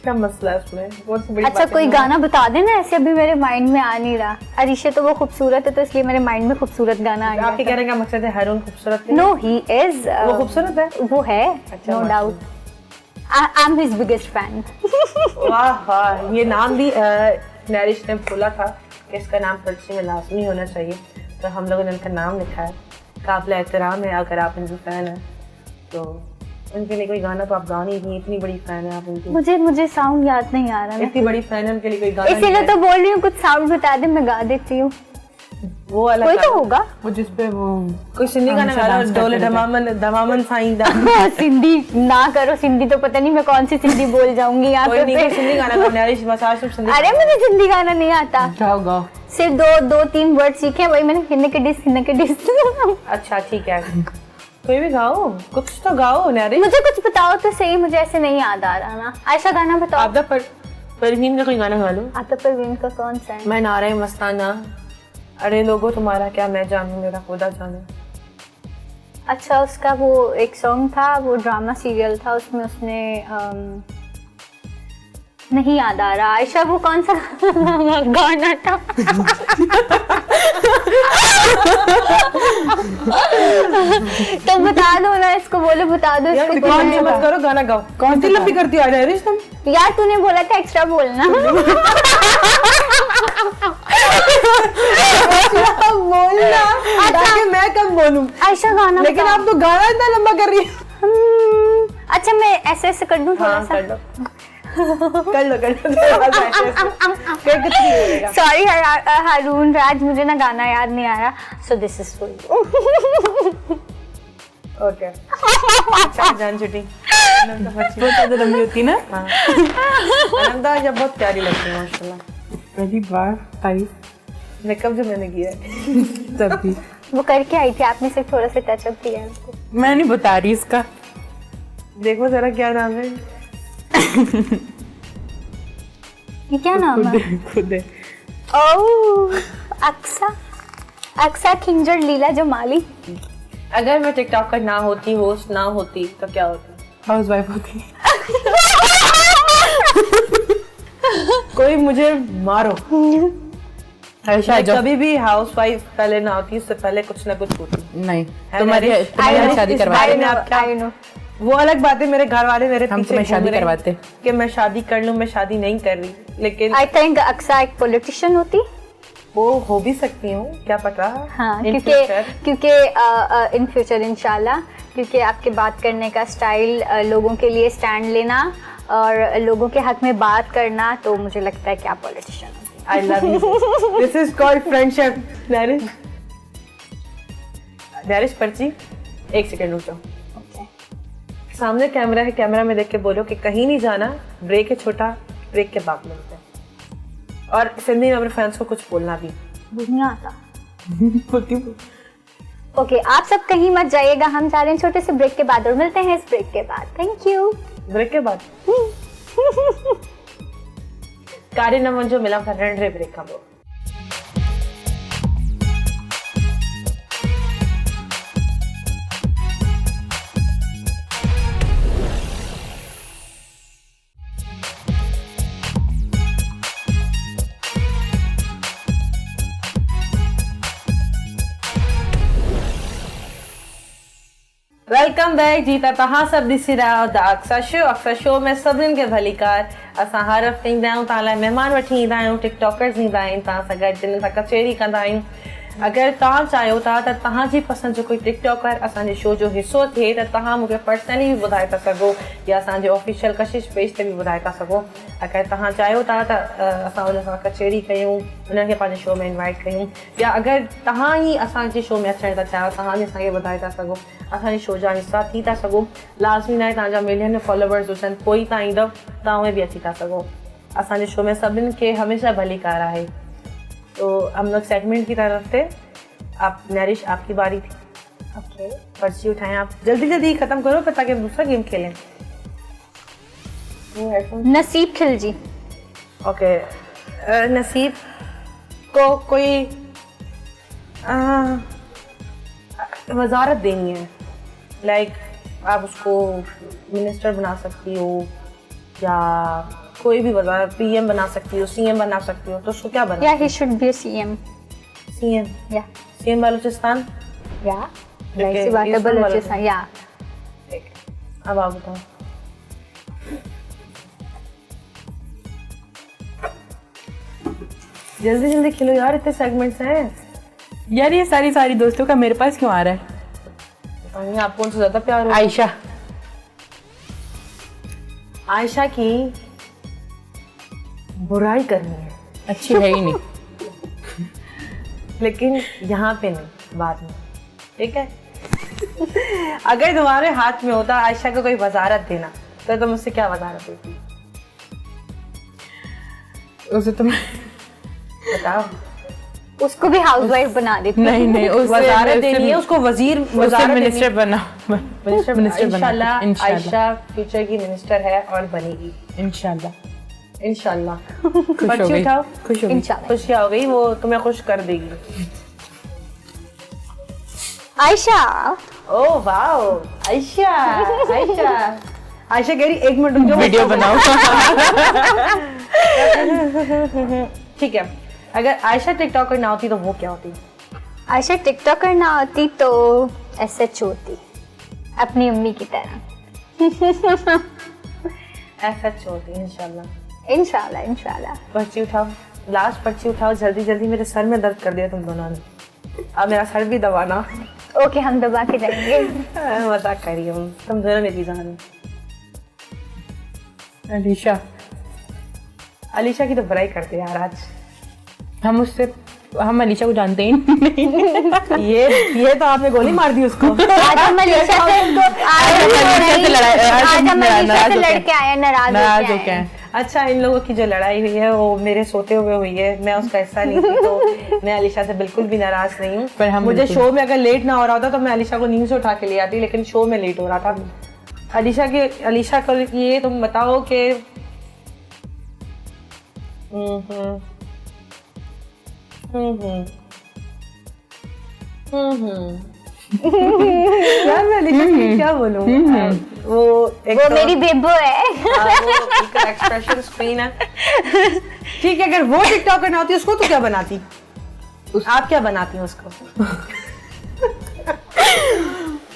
क्या मसला है उसमें? बहुत सी बड़ी अच्छा बातें कोई नहीं। गाना बता देना, ऐसे अभी मेरे माइंड में आ नहीं रहा। अरिशे तो वो खूबसूरत है तो इसलिए मेरे माइंड में खूबसूरत गाना आ आपके गया। कहने का मकसद है हारून खूबसूरत नहीं? नो ही इज, वो खूबसूरत है। वो है, अच्छा, no doubt. I am his biggest fan. वाह वाह, ये नाम भी नरिश ने बोला था कि इसका नाम पर्ची में लाजमी होना चाहिए, तो हम लोगों ने इनका नाम लिखा है। काबिल एहतराम है, अगर आप इनकी फैन हैं तो उनके लिए कोई गाना तो आप गा नहीं रही, इतनी बड़ी फैन है आप उनकी। मुझे साउंड याद नहीं आ रहा ना, इतनी बड़ी फैन है, उनके लिए कोई गाना इसीलिए नहीं तो बोल रही हूँ कुछ साउंड बता दे, मैं गा देती हूँ। है। वो अलग कोई तो गाना। होगा। वो जिसपे वो कोई सिंधी गाना गा लो, डोले धमामन धमामन साईं दा। सिंधी ना करो, सिंधी तो पता नहीं मैं कौन सी सिंधी बोल जाऊंगी यहाँ कोई नहीं, पे। कोई सिंधी गाना गाओ नरिश, बस आज तुम सिंधी। अरे मुझे सिंधी गाना नहीं आता, गाओ गाओ। सिर्फ दो तीन वर्ड सीखे, वही मैंने हिन्ने के डिस। अच्छा ठीक है, कोई भी गाओ, कुछ तो गाओ नरिश। मुझे कुछ बताओ तो सही, मुझे ऐसे नहीं याद आ रहा ना। ऐसा गाना बताओ। आपदा परवीन का कोई गाना गा लो। आता परवीन का कौन सा है? मैं नारे मस्ताना, अरे लोगो तुम्हारा क्या मैं जानूं, मेरा खुदा जाने। अच्छा, उसका वो एक सॉन्ग था, वो ड्रामा सीरियल था, उसमें उसने नहीं याद आ रहा। आयशा वो कौन सा गाना था? तो बता दो ना, इसको बोलो, बता दो यार इसको। कौन मत करो, गाना गाओ। कौन सी लंबी करती हो नरिश तुम? यार तूने बोला था एक्स्ट्रा बोलना। बोलना ताकि मैं कम बोलूं, आयशा गाना लेकिन बताओ। आप तो गाना इतना लंबा कर रही हो। अच्छा मैं ऐसे कर दूं थोड़ा हाँ सा? कर लो कर लो कितनी बोलेगा। सॉरी हारून राज, मुझे ना गाना याद नहीं आया, so this is for you. Okay अच्छा, जान छुट्टी। बहुत ज्यादा लंबी होती ना। हाँ, अनंता जब बहुत प्यारी लगती है माशाल्लाह। पहली बार तारीफ मेकअप जो मैंने किया है तब भी वो करके आई थी, आपने सिर्फ थोड़ा सा टचअप किया है उसको। मैं नहीं बता रही इसका। देखो जरा क्या नाम है। ये क्या नाम है? खुद है। ओह अक्सा खिंजर लीला जमाली। अगर मैं टिकटॉकर ना होती, होस्ट ना होती तो क्या होता? हाउस वाइफ होती। कोई मुझे मारो। हर्षा मैं जो कभी भी हाउस वाइफ पहले ना होती, उससे पहले कुछ ना कुछ होती। नहीं, है तुम्हारी नरिश? शादी इस करवा बारे दे। में आप क्या? I know. वो अलग बात है, मेरे घर वाले मेरे हम पीछे तुम्हें शादी घूम रहे हैं करवाते। कि मैं शादी कर लूं। मैं शादी नहीं कर रही, लेकिन आई थिंक अक्सा एक पॉलिटिशियन होती। वो हो भी सकती हूँ, क्या पता। हाँ, In क्योंकि future। इन फ्यूचर इंशाल्लाह, क्योंकि आपके बात करने का स्टाइल, लोगों के लिए स्टैंड लेना और लोगों के हक में बात करना, तो मुझे लगता है कि आप पॉलिटिशियन हो। I love you. This is called friendship. Nourish, nourish पर्ची, एक सेकंड रुक जाओ। सामने कैमरा है, कैमरा में देख के बोलो कि कहीं नहीं जाना, ब्रेक है छोटा, ब्रेक के बाद मिलते हैं। और सिंधी में अपने फैंस को कुछ बोलना भी नहीं आता। ओके, आप सब कहीं मत जाइएगा, हम जा रहे हैं छोटे से ब्रेक के बाद और मिलते हैं इस ब्रेक के बाद। Thank you. ब्रेक के बाद कार्य जो मिला था ब्रेक का वो वेलकम बैक जी। तव्हां सभु ॾिसी रहिया आहियो द अक्सा शो में सभिनीनि खे भलीकार। असां हर हफ़्ते ईंदा आहियूं, तव्हां लाइ महिमान वठी ईंदा आहियूं, टिकटॉकर्स ईंदा आहिनि तव्हां सां गॾु, जिन सां कचेरी कंदा आहियूं। अगरि तव्हां चाहियो था त तव्हांजी पसंदि जो कोई टिकटॉकर असांजे शो जो हिसो थिए त तव्हां मूंखे पर्सनली बि ॿुधाए था सघो या असांजे ऑफिशियल कशिश पेज ते बि ॿुधाए था सघो। अगरि तव्हां चाहियो था त असां हुन सां कचेरी कयूं, हुनखे पंहिंजे शो में इनवाइट कयूं, या अगरि तव्हां ई असांजे शो में अचणु था चाहियो, तव्हां बि असांखे ॿुधाए था सघो, असांजे शो जा हिसा थी था सघो। लाज़मी न आहे तव्हांजा मिलियन फॉलोवर्स हुजनि पोइ तव्हां ईंदव, तव्हां उहे बि अची था सघो। असांजे शो में सभिनि खे हमेशह भलीकार आहे। तो हम लोग सेगमेंट की तरफ थे। आप नरिश, आपकी बारी थी। ओके, पर्ची उठाएं, आप जल्दी जल्दी खत्म करो फिर ताकि हम दूसरा गेम खेलें। वो हेडफोन नसीब खिलजी। ओके, नसीब को कोई वजारत देनी है, लाइक आप उसको मिनिस्टर बना सकती हो या कोई भी वजारत, पीएम बना सकती हो, सीएम बना सकती हो, तो उसको क्या बना? या he should be a CM. CM या सीएम बलूचिस्तान। या सी बात है, बलूचिस्तान। या ठीक है, अब आप बताओ। जल्दी जल्दी खेलो यार, इतने सेगमेंट्स हैं यार। ये सारी दोस्तों का मेरे पास क्यों आ रहा है? आपको उनसे ज्यादा प्यार हो। आयशा की बुराई करनी है, अच्छी है ही नहीं। लेकिन यहाँ पे नहीं, बाद में, ठीक है? अगर तुम्हारे हाथ में होता आयशा को कोई वजारत देना तो तुम उससे क्या वजारत देती? उसे तुम बताओ। उसको भी हाउसवाइफ बना देती। नहीं वजारत देनी है उसको, मिनिस्टर बना, मिनिस्टर इंशाल्लाह आयशा फ्यूचर की मिनिस्टर है और बनेगी इंशाल्लाह। पर्ची उठाओ, खुश हो गई, खुशियाँ हो गई, वो तुम्हें खुश कर देगी। आयशा, ओह वाओ, आयशा कह रही 1 मिनट रुक जाओ, वीडियो बनाओ। ठीक है, अगर आयशा टिकटॉकर ना होती तो वो क्या होती? आयशा टिकटॉकर ना होती तो एसएच होती, अपनी अम्मी की तरह। एसएच होती इंशाल्लाह। इंशाल्लाह। पर्ची उठाओ, लास्ट पर्ची उठाओ, जल्दी जल्दी। मेरे सर में दर्द कर दिया तुम दोनों ने, अब मेरा सर भी दबाना। ओके, हम दबा के जाएंगे। मजाक करिए हम, तुम दोनों मेरी जान। अलीशा की तो बुराई करते यार आज। हम अलीशा को जानते ही नहीं। ये तो आपने गोली मार दी उसको। आज हम अलीशा से लड़के आए, नाराज हो के आए। अच्छा, इन लोगों की जो लड़ाई हुई है वो मेरे सोते हुए हुई है, मैं उसका हिस्सा नहीं थी, तो मैं अलीशा से बिल्कुल भी नाराज नहीं हूँ। पर मुझे शो में अगर लेट ना हो रहा होता तो मैं अलीशा को नींद से उठा के ले आती, लेकिन शो में लेट हो रहा था। अलीशा को ये तुम बताओ कि यार मैं अलीशा की क्या बोलूं? वो मेरी बेबो है। एक्सप्रेशन स्क्रीन है। ठीक है, अगर वो टिकटॉकर ना होती उसको तो क्या बनाती? आप क्या बनाती हैं उसको?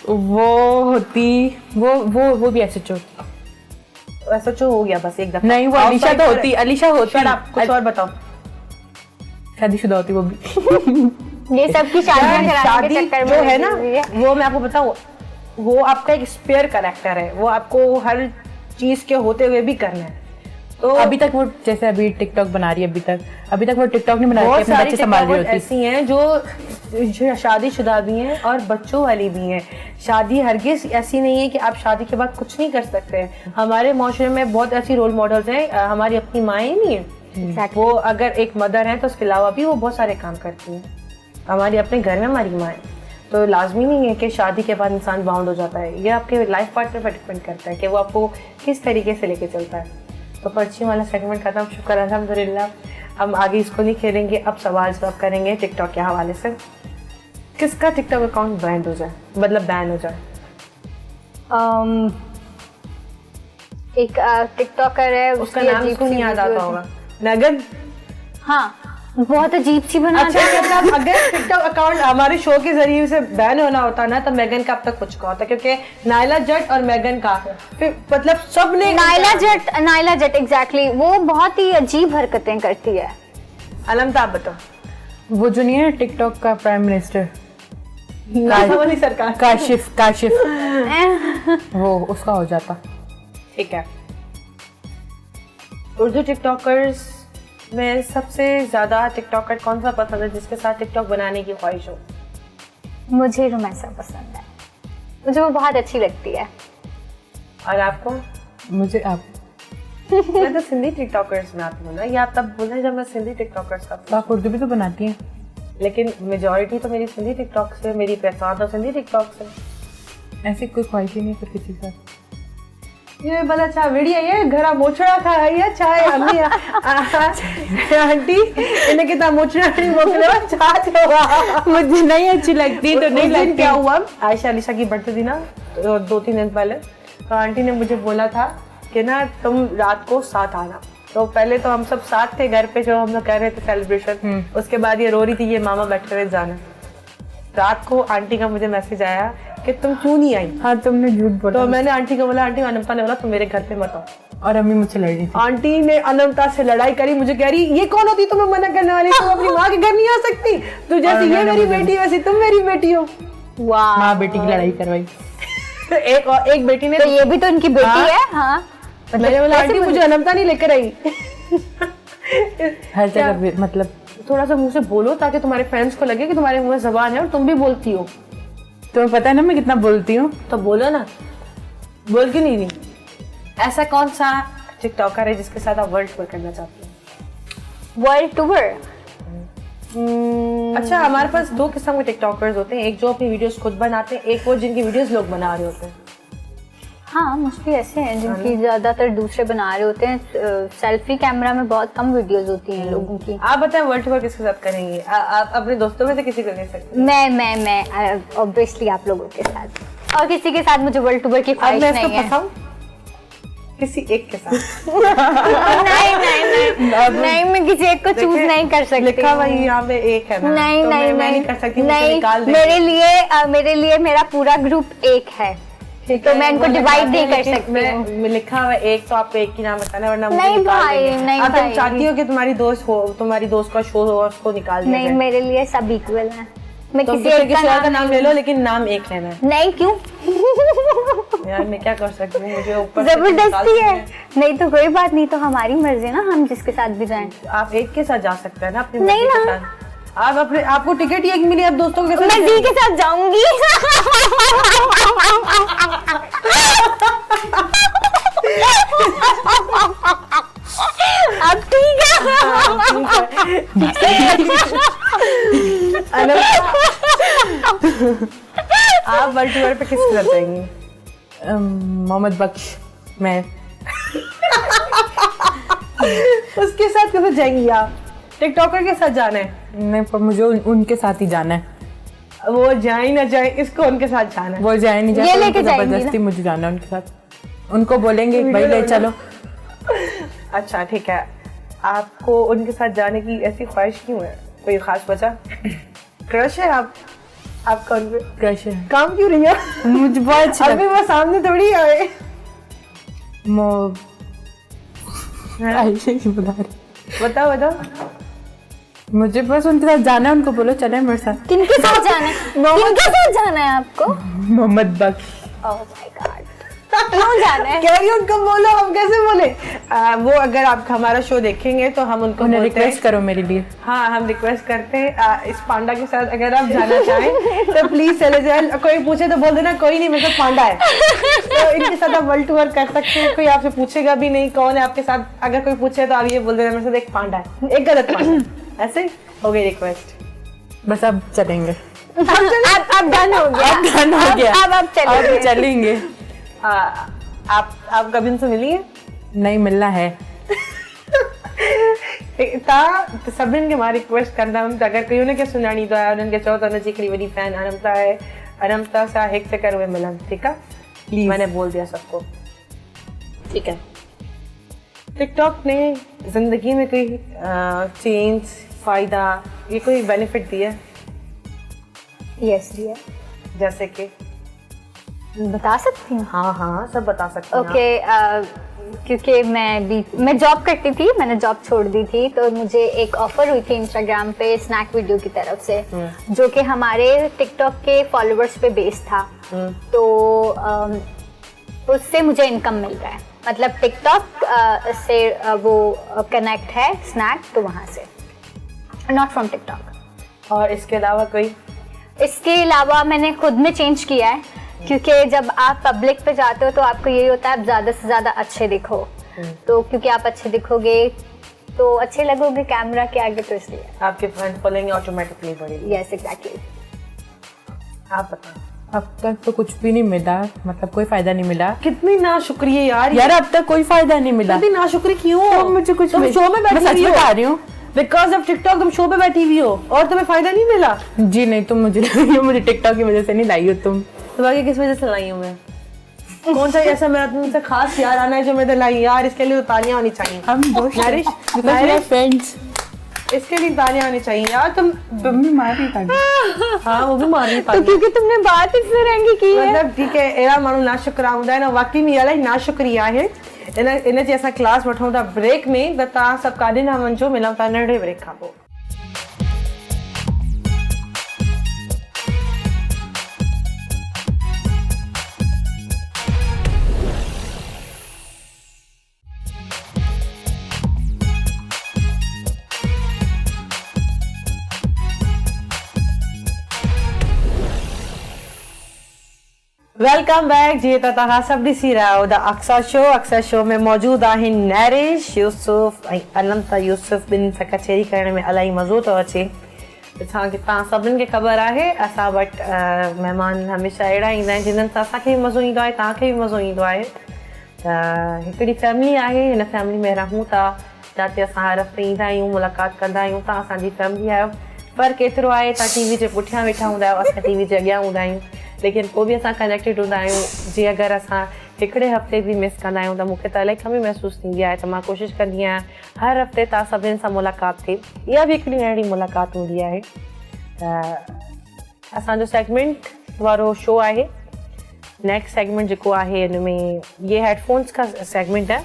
वो होती, वो भी एसएच होती। एसएच हो गया बस एक दफा। नहीं, वो अलीशा तो होती, अलीशा होती। आप कुछ और बताओ। शादीशुदा होती वो भी। ये सब की शादी जो है ना, वो मैं आपको बताऊं, वो आपका एक स्पेयर कैरेक्टर है, वो आपको हर चीज के होते हुए भी करना है। तो अभी तक वो जैसे अभी टिकटॉक बना रही है, अभी तक वो टिकटॉक नहीं बना रही, अपने बच्चे संभाल रही होती। ऐसी हैं जो शादीशुदा भी हैं और बच्चों वाली भी हैं। शादी हरगिज ऐसी नहीं है कि आप शादी के बाद कुछ नहीं कर सकते हैं। हमारे माशरे में बहुत ऐसी रोल मॉडल्स हैं, हमारी अपनी माएँ नहीं है, वो अगर एक मदर है तो उसके अलावा भी वो बहुत सारे काम करती हैं। हमारी अपने घर में हमारी माएँ, तो लाजमी नहीं है कि शादी के बाद इंसान बाउंड हो जाता है। ये आपके लाइफ पार्टनर पर डिपेंड करता है कि वो आपको किस तरीके से लेके चलता है। तो पर्ची वाला सेगमेंट खत्म, शुक्र अल्हम्दुलिल्लाह। हम आगे इसको नहीं खेलेंगे, अब सवाल जवाब करेंगे टिकटॉक के हवाले से। किसका टिकटॉक अकाउंट बैंड हो जाए, मतलब बैन हो जाए? एक टिकटॉकर है, उसका नाम उसको नहीं याद आता होगा। मेगन? हाँ, बहुत अजीब सी बना। अच्छा, मतलब अगर टिकटॉक अकाउंट हमारे शो के जरिए से बैन होना होता ना, तो मेगन का अब तक कुछ का होता, क्योंकि नायला जट और मेगन का मतलब सब ने नायला जट एग्जैक्टली, वो बहुत ही अजीब हरकतें करती है। अलम आप बताओ, वो जो नहीं है टिकटॉक का प्राइम मिनिस्टर वाली सरकार, काशिफ वो उसका हो जाता। ठीक है। उर्दू टिकटॉकर्स में सबसे ज्यादा टिकटॉकर कौन सा पसंद है जिसके साथ टिकटॉक बनाने की ख्वाहिश हो? मुझे रुमैसा पसंद है, मुझे वो बहुत अच्छी लगती है। और आपको? मुझे आप मैं तो सिंधी टिकटॉकर्स में आती हूँ ना, या आप तब बोले जब मैं सिंधी टिकटॉकर्स का। तो आप उर्दू भी तो बनाती हैं, लेकिन मेजॉरिटी तो मेरी सिंधी टिकटॉक से, मेरी पहचान तो सिंधी टिकटॉक से। ऐसी कोई ख्वाहिश ही नहीं फिर किसी का। ये भला चाह वीडियो ये घरा मोचड़ा खा रही है, चाहे अम्मी आंटी इन्हें कितना मोचड़ा नहीं मोकले चाह मुझे नहीं अच्छी लगती तो नहीं लगती। क्या हुआ, आयशा अलीशा की बर्थडे थी ना 2-3 दिन पहले, तो आंटी ने मुझे बोला था कि ना तुम रात को साथ आना। तो पहले तो हम सब साथ थे घर पे, जो हम लोग कर रहे थे सेलिब्रेशन। उसके बाद ये रो रही थी, ये मामा बैठे हुए जाना। रात को आंटी का मुझे मैसेज आया कि तुम क्यों नहीं आई। हाँ, तुमने झूठ बोला। तो मैंने आंटी को बोला, आंटी अनंता ने बोला तुम मेरे घर पे मत आओ। और अम्मी मुझसे लड़ रही थी। आंटी ने अनंता से लड़ाई करी, मुझे कह रही ये कौन होती तुम्हें मना करने वाली, तुम अपनी माँ के घर नहीं आ सकती, तू जैसी ये मेरी बेटी वैसी तुम मेरी बेटी हो। वाह, माँ बेटी की लड़ाई करवाई। एक बेटी ने, तो ये भी तो उनकी बेटी है। हाँ, मैंने बोला आंटी मुझे अनंता नहीं लेकर आई। हर जगह मतलब थोड़ा सा मुंह से बोलो ताकि तुम्हारे फ्रेंड्स को लगे कि तुम्हारे मुंह में जबान है और तुम भी बोलती हो। तुम्हें पता है ना मैं कितना बोलती हूँ, तो बोलो ना, बोल क्यों नहीं? ऐसा कौन सा टिकटॉकर है जिसके साथ आप वर्ल्ड टूर करना चाहते हैं? World tour? अच्छा, हमारे पास 2 किस्म के टिकटॉकर्स होते हैं, एक जो अपनी वीडियोस खुद बनाते हैं, एक वो जिनकी वीडियोस लोग बना रहे होते हैं। हाँ, मुझे ऐसे हैं जिनकी ज्यादातर दूसरे बना रहे होते हैं। सेल्फी कैमरा में बहुत कम वीडियोस होती हैं लोगों की। आप बताएं वर्ल्ड टूर किसके साथ करेंगी? आप अपने दोस्तों में से किसी को ले सकते हैं? मैं ऑब्वियसली आप लोगों के साथ, और किसी के साथ मुझे वर्ल्ड टूर की ख्वाहिश नहीं है। किसी एक के साथ? नहीं, मैं किसी एक को चूज नहीं कर सकती। लिखा हुआ यहाँ पे एक है ना, नहीं, मैं नहीं कर सकती, मेरे लिए मेरा पूरा ग्रुप एक है, तो मैं इनको डिवाइड नहीं कर सकती। मैं लिखा हुआ एक, तो आपको एक की नाम बताना, वरना नहीं भाई, नहीं आप भाई। चाहती हो कि तुम्हारी दोस्त का शो हो और उसको निकाल दिया नहीं, मेरे लिए सब इक्वल है। मैं तो किसी एक का नाम ले लो, लेकिन नाम एक लेना है। नहीं, क्यों? यार मैं क्या कर सकती हूँ, मुझे ऊपर जबरदस्ती है। नहीं तो कोई बात नहीं, तो हमारी मर्जी ना, हम जिसके साथ भी जाएं। आप एक के साथ जा सकते हैं ना, अपनी नहीं मर्जी के ना। साथ। आप अपने आपको टिकट ही एक मिली, आप दोस्तों के साथ? मैं जी के साथ जाऊंगी। अब ठीक है। आप वर्ल्ड टूर पे किसके साथ जाएंगी? मोहम्मद बख्श। मैं उसके साथ कैसे जाएंगी आप? टिकटॉकर के साथ जाना है? नहीं, पर मुझे उनके साथ ही जाना है। वो जाए ना जाए, इसको उनके साथ जाना है। वो जाए नहीं ये जाए, लेके जाएंगी जबरदस्ती मुझे जाना है उनके साथ। उनको बोलेंगे भाई ले चलो। अच्छा ठीक है, आपको उनके साथ जाने की ऐसी ख्वाहिश क्यों है? कोई खास वजह? क्रश है आपका उन पे? क्रश है। काम क्यों रही है? मुझे बहुत अच्छा अभी वो सामने थोड़ी आए। आयशा ही बुला रही। बताओ। मुझे बस उनके साथ जाना है, उनको बोलो चले मेरे साथ। किनके साथ जाना है? किनके साथ जाना है आपको? Mohammad Bakhsh. Oh my god. क्यों जाना है? कह रही उनको बोलो, हम कैसे बोले? वो अगर आप हमारा शो देखेंगे तो हम उनको बोलते हैं, रिक्वेस्ट करो मेरे लिए। हाँ, हम रिक्वेस्ट करते हैं इस पांडा के साथ अगर आप जाना चाहें तो प्लीज चले जाए। कोई पूछे तो बोल देना कोई नहीं, मेरे साथ पांडा है। तो इनके साथ आप वर्ल्ड टूर कर सकते हैं, कोई आपसे पूछेगा भी नहीं कौन है आपके साथ। अगर कोई पूछे तो आप ये बोल देना मेरे साथ एक पांडा है, एक गलत पांडा। ऐसे हो गई रिक्वेस्ट। बस अब चलेंगे। अब डन हो गया, अब डन हो गया। अब चलेंगे। चलेंगे। आप कभी उनसे मिली है? नहीं, मिलना है। सभिनि खे मां रिक्वेस्ट कंदमि त अगरि कोई हुनखे सुञाणींदो आहे, उन्हनि खे चओ त हुनजी हिकिड़ी वॾी फैन अनंता आहे, अनंता सां हिकु चक्कर उहे मिलनि, ठीकु आहे? प्लीज। मैंने बोल दिया सबको, ठीक है। टिकटॉक ने जिंदगी में कोई चेंज, फायदा, ये कोई बेनिफिट दिया? यस दिया। जैसे कि बता सकती हूँ? हाँ हाँ, सब बता सकते हैं। ओके, क्योंकि मैं जॉब करती थी, मैंने जॉब छोड़ दी थी, तो मुझे एक ऑफर हुई थी इंस्टाग्राम पे स्नैक वीडियो की तरफ से, जो कि हमारे टिकटॉक के फॉलोअर्स पे बेस्ड था। तो उससे मुझे इनकम मिल रहा है, मतलब टिकटॉक से वो कनेक्ट है स्नैक, तो वहाँ से, नॉट फ्रॉम टिकटॉक। और इसके अलावा कोई? इसके अलावा मैंने खुद में चेंज किया है, क्योंकि जब आप पब्लिक पे जाते हो तो आपको यही होता है आप ज़्यादा से ज़्यादा अच्छे दिखो। तो क्योंकि आप अच्छे दिखोगे तो अच्छे लगोगे कैमरा के आगे, तो इसलिए आपके फैन फॉलोइंग ऑटोमेटिकली बढ़ेगी। Yes, exactly. आप बताओ। अब तक तो कुछ भी नहीं मिला, मतलब कोई फायदा नहीं मिला। कितनी नाशुक्रिया यार। यार अब तक कोई फायदा नहीं मिला। कितनी नाशुक्री क्यों? तो मुझे कुछ तुम शो में बैठी हुई हो। बता रही हूँ, बिकॉज ऑफ टिकटॉक तुम शो पे बैठी हुई हो और तुम्हें फायदा नहीं मिला। जी नहीं, तुम मुझे टिकटॉक की वजह से नहीं लाई हो तुम। तो बाकी किस वजह से लाई हूँ मैं? कौन सा ऐसा मेरा तुमसे खास यार आना है जो मैं लाई? यार इसके लिए तो तालियां होनी चाहिए। हम दोस्त नरिश, फ्रेंड्स, इसके लिए तालियां होनी चाहिए यार। तुम भी मार रही था। हाँ, वो भी मार रही तो क्योंकि तुमने बात इस रंग की है, मतलब ठीक है, अहिड़ा माण्हू नाशुक्रा हूंदा आहिनि। वाकई में इलाही नाशुक्री आहे। इन जी असां क्लास वठूं था ब्रेक में, त तव्हां सभु काॾे न वञिजो, मिलूं था नंढे ब्रेक खां पोइ। Welcome back. जी तो तव्हां सभु ॾिसी रहिया आहियो द अक्सर शो में मौजूद आहिनि नैरिश, यूसुफ ऐं अनंता यूसुफ। ॿिन्हिनि सां कचहरी करण में इलाही मज़ो थो अचे। तव्हां सभिनीनि खे ख़बर आहे असां वटि महिमान हमेशह अहिड़ा ईंदा आहिनि जिन्हनि सां असांखे बि मज़ो ईंदो आहे, तव्हांखे बि मज़ो ईंदो आहे। त हिकिड़ी फैमिली आहे, हिन फैमिली में रहूं था, जिते असां हर हफ़्ते ईंदा आहियूं, मुलाक़ात कंदा आहियूं। तव्हां असांजी फैमिली आहियो। फ़र्क़ु एतिरो आहे, तव्हां टीवी जे पुठियां वेठा हूंदा आहियो, असां टीवी जे अॻियां हूंदा आहियूं, लेकिन पोइ बि असां कनेक्टेड हूंदा आहियूं। जीअं अगरि असां हिकिड़े हफ़्ते बि मिस कंदा आहियूं त मूंखे त इलाही कमी महसूसु थींदी आहे। त मां कोशिशि कंदी आहियां हर हफ़्ते तव्हां सभिनी सां मुलाक़ात थिए। इहा बि हिकिड़ी अहिड़ी मुलाक़ात हूंदी आहे। त असांजो सेगमेंट वारो शो आहे। नेक्स्ट सेगमेंट जेको आहे हिन में ये हेडफोन्स का सेगमेंट है।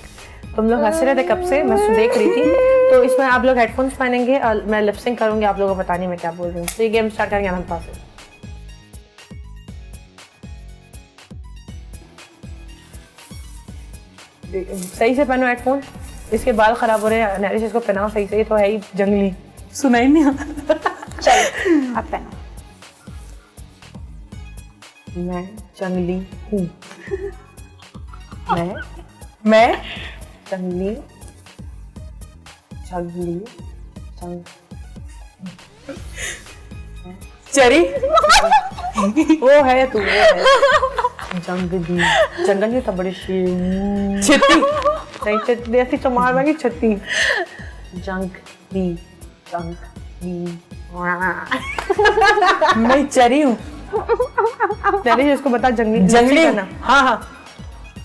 तुम लोग हंस रहे थे कब से, मैं देख रही थी। तो इसमें आप लोग हेडफोन्स पहनेंगे और मैं लिपसिंग करूँगी, आप लोगों को बताने में क्या बोल रही हूँ। तो ये गेम स्टार्ट करेंगे अनंता से। सही से पहनो हेडफोन, इसके बाल खराब हो रहे हैं। नैरिश इसको पहनाओ सही से, ये तो है ही जंगली, सुनाई नहीं आता। चलो आप पहनो। मैं जंगली हूँ। मैं जंगली जंगली जंग चरी वो है तू, वो है जंगली। जंगली तो बड़ी छिती नहीं, छत्ती ऐसी तो मार मांगी छत्ती। जंगली जंगली मैं चरी हूँ। नैरिश इसको बता जंगली जंगली ना। हाँ हाँ,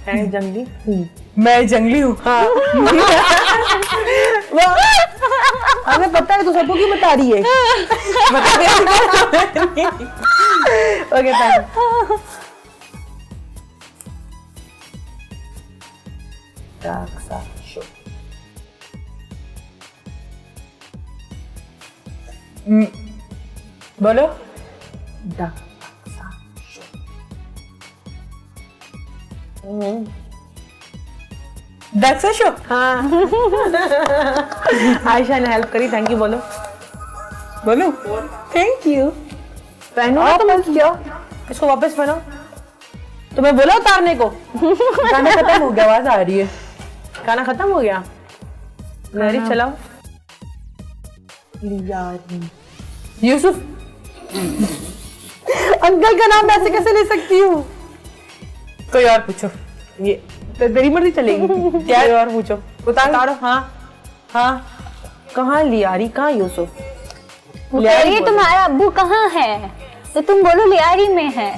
है जंगली हूँ। मैं जंगली हूँ। हाँ। हमें पता है, तू सबको क्यों बता रही है? ओके पहले डाक्सा शो। दक्सा शो। हाँ आयशा ने हेल्प करी, थैंक यू बोलो। बोलो थैंक यू। पहनो ना तुम, क्या इसको वापस पहनो। तुम्हें बोला उतारने को। गाना खत्म हो गया, आवाज आ रही है। खाना खत्म हो गया, नहरी चलाओ। यूसुफ, अंकल का नाम ऐसे कैसे ले सकती हूँ? कोई और पूछो। ये तो तेरी मर्जी चलेगी। क्या और पूछो, उतारो। हाँ हाँ, कहाँ लियारी, कहाँ यूसुफ? लियारी तुम्हारा अब्बू कहाँ है? तो तुम बोलो लियारी में है।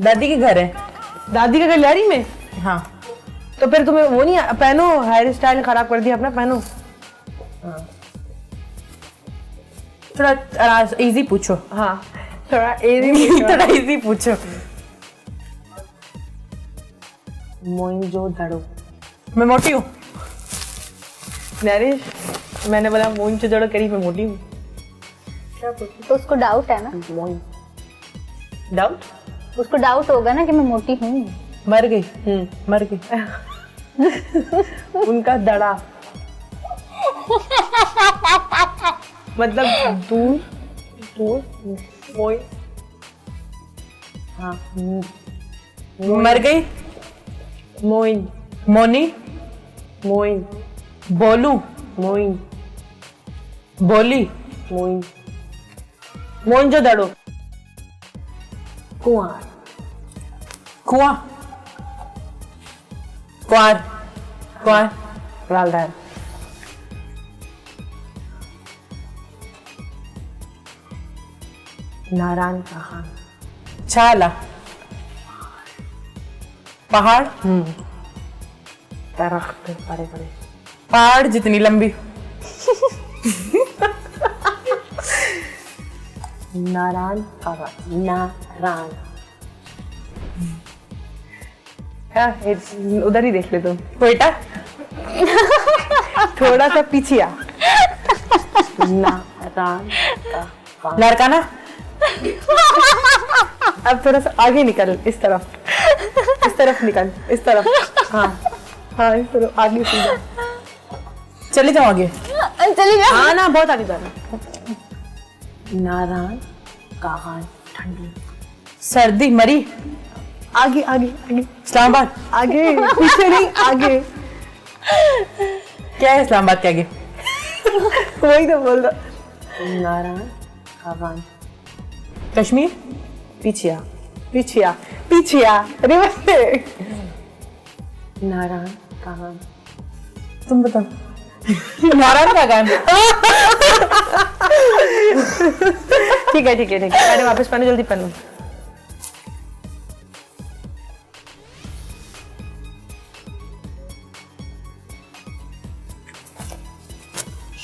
दादी के घर है। दादी का घर लियारी में? हाँ तो फिर तुम्हें वो नहीं पहनो, हेयर स्टाइल खराब कर दिया अपना, पहनो। थोड़ा इजी पूछो। हाँ थोड़ा इजी थोड़ा इजी पूछो। मोइंजो दड़ो। मैं मोटी हूँ। नरेश, मैंने बोला मोइंजो दड़ो करी, मैं मोटी हूँ। क्या पूछूं? तो उसको डाउट है ना, डाउट? उसको डाउट होगा ना कि मैं मोटी हूँ। मर गई। मर गई। उनका दड़ा मतलब दूर दूर मोई। हाँ मर गई। मोइन मोनी, मोइन बोलू, मोइन बोली, मोइन मोइन जो दड़ो। कुआं कुआं, कुआर, कुआर, रालदार। नारायण कहाँ? छाला, पहाड़, दरख्त बड़े बड़े। पहाड़ जितनी लंबी। नारायण कहाँ? नारायण। हाँ, उधर ही देख ले तुम। कोयटा, थोड़ा सा पीछे आ। नारायण कहाँ? लड़काना, अब थोड़ा सा आगे निकल, इस तरफ निकल, इस तरफ। हाँ हाँ, इस तरफ आगे सीधा। चले जाओ आगे। चली जा। हाँ ना, बहुत आगे जाना। नारायण कहाँ? ठंडी। सर्दी, मरी, आगे आगे आगे इस्लामाबाद। आगे, पीछे नहीं, आगे। क्या है इस्लामाबाद के आगे? वही तो बोल रहा। नारायण कहाँ? कश्मीर, पीछे आ, पीछे आ, पीछे आ, रिवर्स में। नारायण कहाँ? तुम बताओ। नारायण का गान। ठीक है ठीक है ठीक है, पहले वापस पहनो, जल्दी पहनो।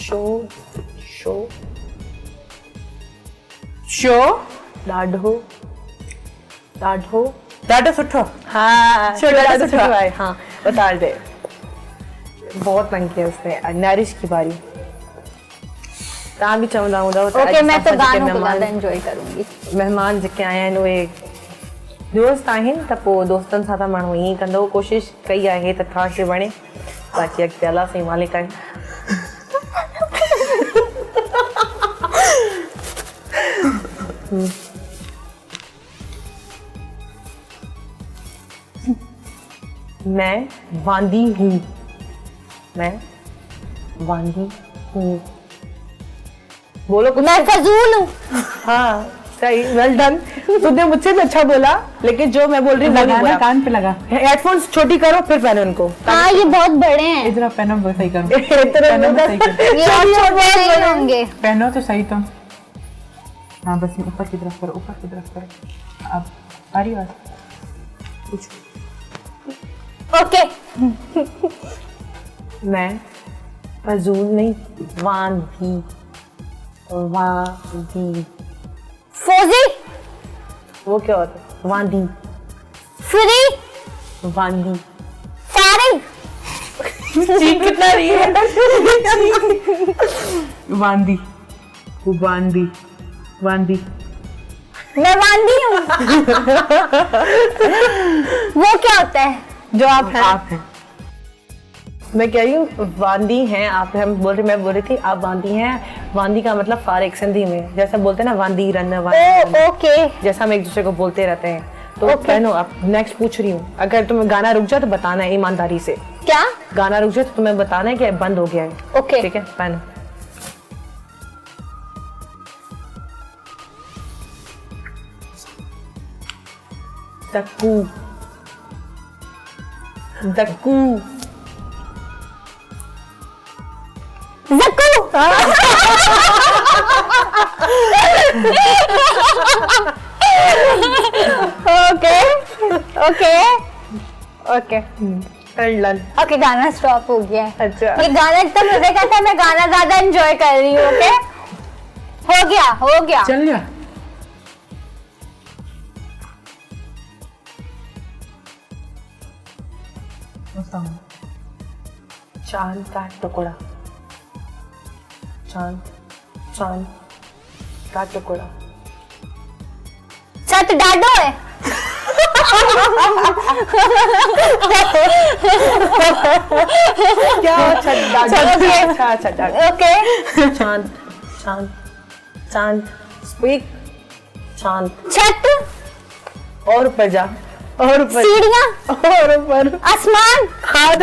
शो शो शो, ॾाढो ॾाढो ॾाढो सुठो। हाँ शो ॾाढो सुठो है। हाँ बता दे, बहुत तंग किया उसने। नरिश की बारी। तव्हां बि चवंदा हूंदा। ओके, मैं तो गानों को ज़्यादा एंजॉय करूंगी। मेहमान जेके आया आहिनि उहे दोस्त आहिनि, त पोइ दोस्तनि सां त माण्हू ईअं ई कंदो। कोशिशि कई आहे त तव्हांखे वणे, बाक़ी अॻिते अलाह साईं मालिक आहे। मैं वांदी हूँ, मैं वांदी हूँ। बोलो कुछ। मैं फजूल हूँ। हाँ सही, वेल डन। तुमने मुझसे भी अच्छा बोला, लेकिन जो मैं बोल रही हूँ वो नहीं बोला। कान पे लगा। हेडफोन्स छोटी करो फिर पहनो इनको। हाँ ये बहुत बड़े हैं। इधर पहनो, वो सही करो। पहनो तो सही करो। ये और छोटे नहीं होंगे। पहनो तो सही तुम। हाँ बस ऊपर की तरफ करो, ऊपर की तरफ करो। अब आ रही बात, पूछो। ओके, मैं फजूल नहीं, वांदी वांदी। फौजी, वो क्या होता है? वांदी फ्री, वांदी। फारिग। चीख कितना रही है। वांदी, वांदी, वांदी। मैं वांदी हूँ। वो क्या होता है? जो आप हैं। आप हैं। मैं कह रही हूँ वांदी हैं आप, मैं बोल रही थी आप वांदी हैं। वांदी का मतलब फारिक सिंधी में जैसे बोलते हैं ना वांदी रन वांदी, ओके जैसा हम एक दूसरे को बोलते रहते हैं। तो पहनो आप। नेक्स्ट पूछ रही हूँ, अगर तुम्हें गाना रुक जाए तो बताना है ईमानदारी से। क्या? गाना रुक जाए तो तुम्हें बताना है कि बंद हो गया है। ओके ठीक है, पहनो। दक्कू दक्कू जक्कू। ओके ओके ओके लल। ओके गाना स्टॉप हो गया है। अच्छा ये गाना इतना मजे का था, मैं गाना ज्यादा एंजॉय कर रही हूँ। ओके हो गया चल गया। चांद का टुकड़ा, चांद चांद का टुकड़ा। छत डाडो है। क्या छड्डा? चलो, okay. अच्छा छड्डा। ओके चांद चांद चांद स्पीक। चांद छत और ऊपर जा, और ऊपर, सीढ़ियाँ और ऊपर। आसमान हाँ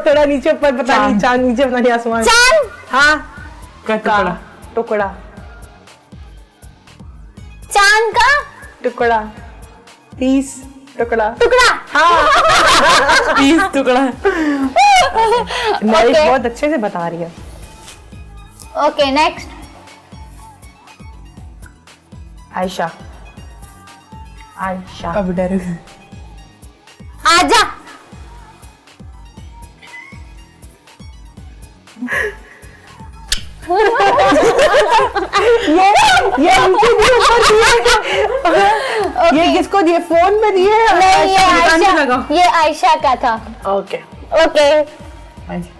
थोड़ा नीचे ऊपर, पता नहीं चांद नीचे, पता नहीं आसमान। चांद हाँ का टुकड़ा। टुकड़ा चांद का टुकड़ा, पीस टुकड़ा। टुकड़ा। हाँ पीस टुकड़ा। नरेश बहुत अच्छे से बता रही है। Okay next. आयशा आयशा अब डर गई। आजा ये इनके दिए ऊपर दिए। ये किसको दिए? फोन में दिए? नहीं, ये दुकान पे लगाओ। आयशा, ये आयशा का था। Okay okay Ayesha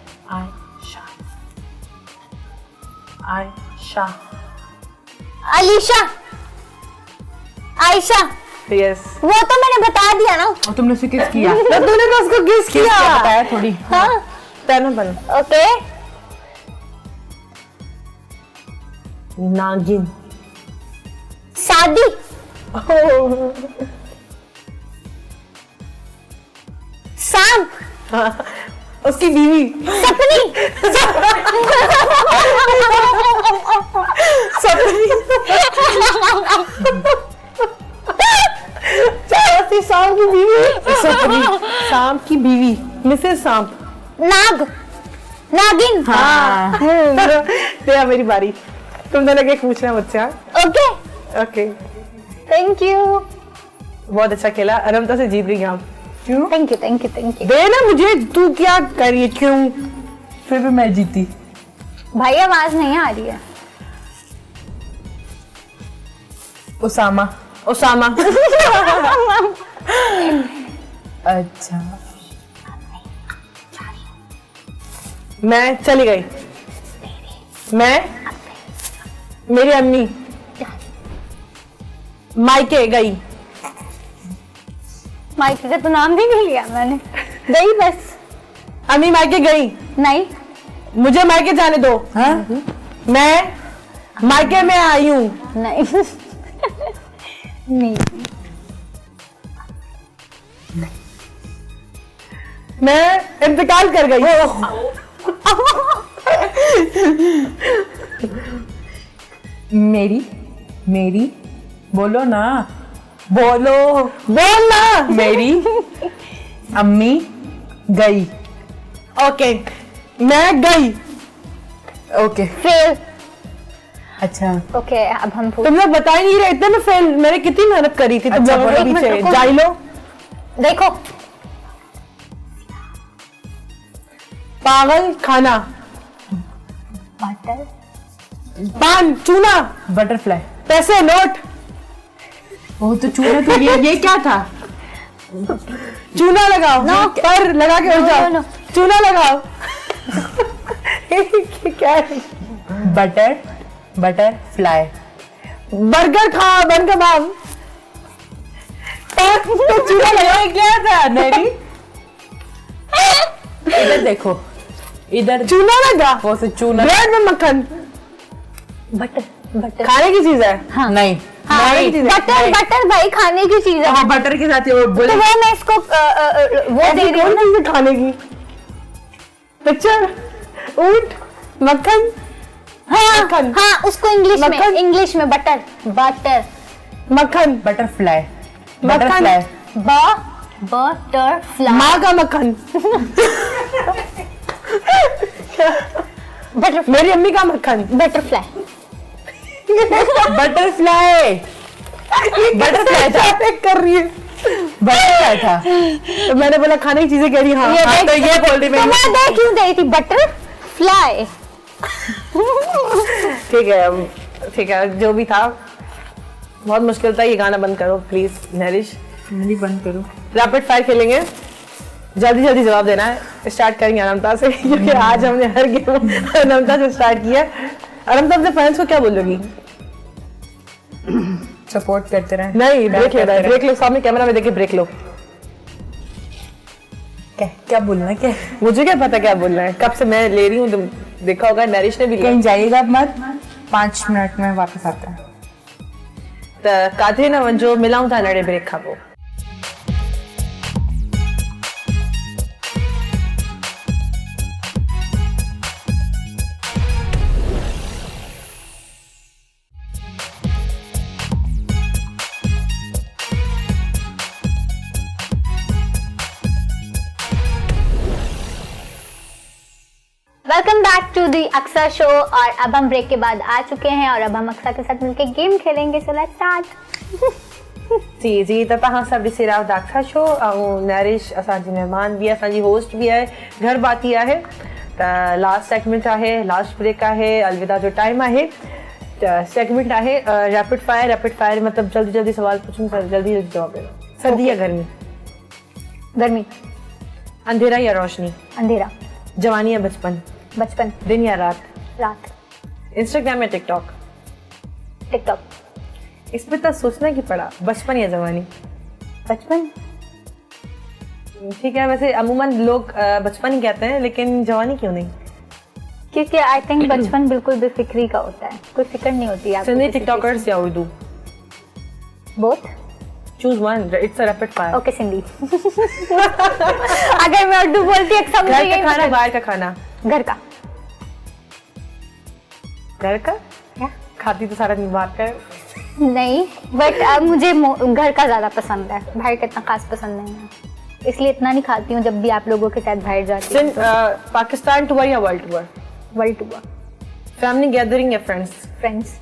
Ayesha Alisha Ayesha. Yes. वो तो मैंने बता दिया ना। और तुमने उसे किस किया? तो तूने तो उसको किस किया? बताया थोड़ी। हाँ पहनो पहनो। ओके नागिन शादी सांप उसकी बीवी सपनी सांप की बीवी सपनी, सांप की बीवी मिसेस सांप। नाग नागिन। हाँ। तेरा मेरी बारी, तुम दोनों के पूछना मुझसे। ओके ओके थैंक यू बहुत अच्छा खेला, अरमता से जीत गई आप। क्यों? Thank you thank you thank you. दे ना मुझे, तू क्या कर रही है? क्यों? फिर भी मैं जीती। भाई आवाज नहीं आ रही है। उसामा। ओसामा। अच्छा मैं चली गई। मैं मेरी अम्मी मायके गई। माइक का तो नाम भी नहीं लिया मैंने। गई बस। अम्मी मायके गई। नहीं मुझे मायके जाने दो। हाँ? मैं मायके में आई हूँ। नहीं नहीं मैं इंतकाल कर गई। मेरी बोलो ना। बोलो बोल ना। मेरी अम्मी गई। ओके मैं गई। Okay fail. अच्छा ओके अब हम तुम लोग बता ही नहीं रहे, इतने में फेल। मैंने कितनी मेहनत करी थी तुम अच्छा, लोगों के एक मिनट पीछे। रुको। जाई लो। देखो पागल खाना, बटर पान, चूना, बटरफ्लाई। पैसे, नोट। वो तो चूना तो ये क्या था? चूना लगाओ। No. पर लगा के उठ जाओ। no. चूना लगाओ। क्या है? बटरफ्लाई। बर्गर खा, बन कबाब। तो चूना लगाओ। क्या था? नहीं इधर देखो, इधर चूना लगा, वो से चूना। ब्रेड में मक्खन, बटर बटर खाने की चीज है। हाँ नहीं हाँ नहीं, बटर बटर भाई खाने की चीज है। हाँ, बटर के साथ ये वो तो बोले वो मैं इसको वो दे रही हूँ ना। चीज है खाने की? पिक्चर, ऊंट, मक्खन, हाँ मक्खन। हाँ उसको इंग्लिश मक्खन। में, इंग्लिश में बटर बटर मक्खन, बटरफ्लाई, मक्खन। बटरफ्लाई, बटरफ्लाई माँ का मक्खन, मेरी अम्मी का मक्खन, बटरफ्लाई बटरफ्लाई, बटरफ्लाई था, कर रही है। बटरफ्लाई था। तो मैंने बोला खाने की चीजें कह रही, हाँ ये हाँ, तो ये बोल रही तो मैं देख क्यों रही थी बटरफ्लाई। ठीक है ठीक है, जो भी था बहुत मुश्किल था। ये गाना बंद करो प्लीज नरिश। मेरी बंद करो। रैपिड फायर खेलेंगे, जल्दी जल्दी जवाब देना है। स्टार्ट करेंगे अनमता से, क्योंकि आज हमने हर गेम अनमता से स्टार्ट किया। अनमता अपने फ्रेंड्स को क्या बोलोगी? सपोर्ट करते रहे। नहीं, ब्रेक लेना है, ब्रेक लो, सामने कैमरा में देखे ब्रेक लो। क्या क्या बोलना है? क्या मुझे क्या पता क्या बोलना है, कब से मैं ले रही हूँ, तुम देखा होगा नरिश ने भी लिया। कहीं जाइएगा मत, 5 मिनट में वापस आता है। काथे ना वंजो मिलाऊं था नड़े ब्रेक खाबो। Welcome back to the Aqsa show. और अब हम ब्रेक के बाद आ चुके हैं और अब हम अक्सा के साथ मिलकर गेम खेलेंगे। So let's start. जी जी, त तव्हां सभु ॾिसी रहिया आहियो अक्सा शो। ऐं नरिश असांजी महिमान भी आहे, असांजी होस्ट भी आहे, घर बाती आहे। त लास्ट सेगमेंट आहे, लास्ट ब्रेक आहे, अलविदा जो टाइम आहे। त सेगमेंट आहे रैपिड फायर। रैपिड फायर मतलब जल्दी जल्दी सवाल पूछूं, जल्दी जल्दी जवाब देना। सर्दी या गर्मी? गर्मी। अंधेरा या रोशनी? अंधेरा। जवानी या बचपन? बचपन। दिन या रात? रात। इंस्टाग्राम या टिकटॉक? टिकटॉक। इसमें तो सोचना की पड़ा, बचपन या जवानी? बचपन। ठीक है, वैसे अमूमन लोग बचपन ही कहते हैं, लेकिन जवानी क्यों नहीं? क्योंकि आई थिंक बचपन बिल्कुल बेफिक्री का होता है, कोई फिक्र नहीं होती आपको। सिंधी टिकटॉकर्स या Urdu? Both. Choose one, it's a rapid fire. Okay Sindhi. अगर मैं उर्दू बोलती एक घर का खाना, बाहर का खाना? घर का। घर का? क्या? खाती तो सारा दिन बाहर का। नहीं, बट अब मुझे घर का ज्यादा पसंद है, बाहर का इतना खास पसंद नहीं है, इसलिए इतना नहीं खाती हूँ जब भी आप लोगों के साथ बाहर जाती हूँ। पाकिस्तान टूर या world tour? World tour. Family gathering या फ्रेंड्स? फ्रेंड्स।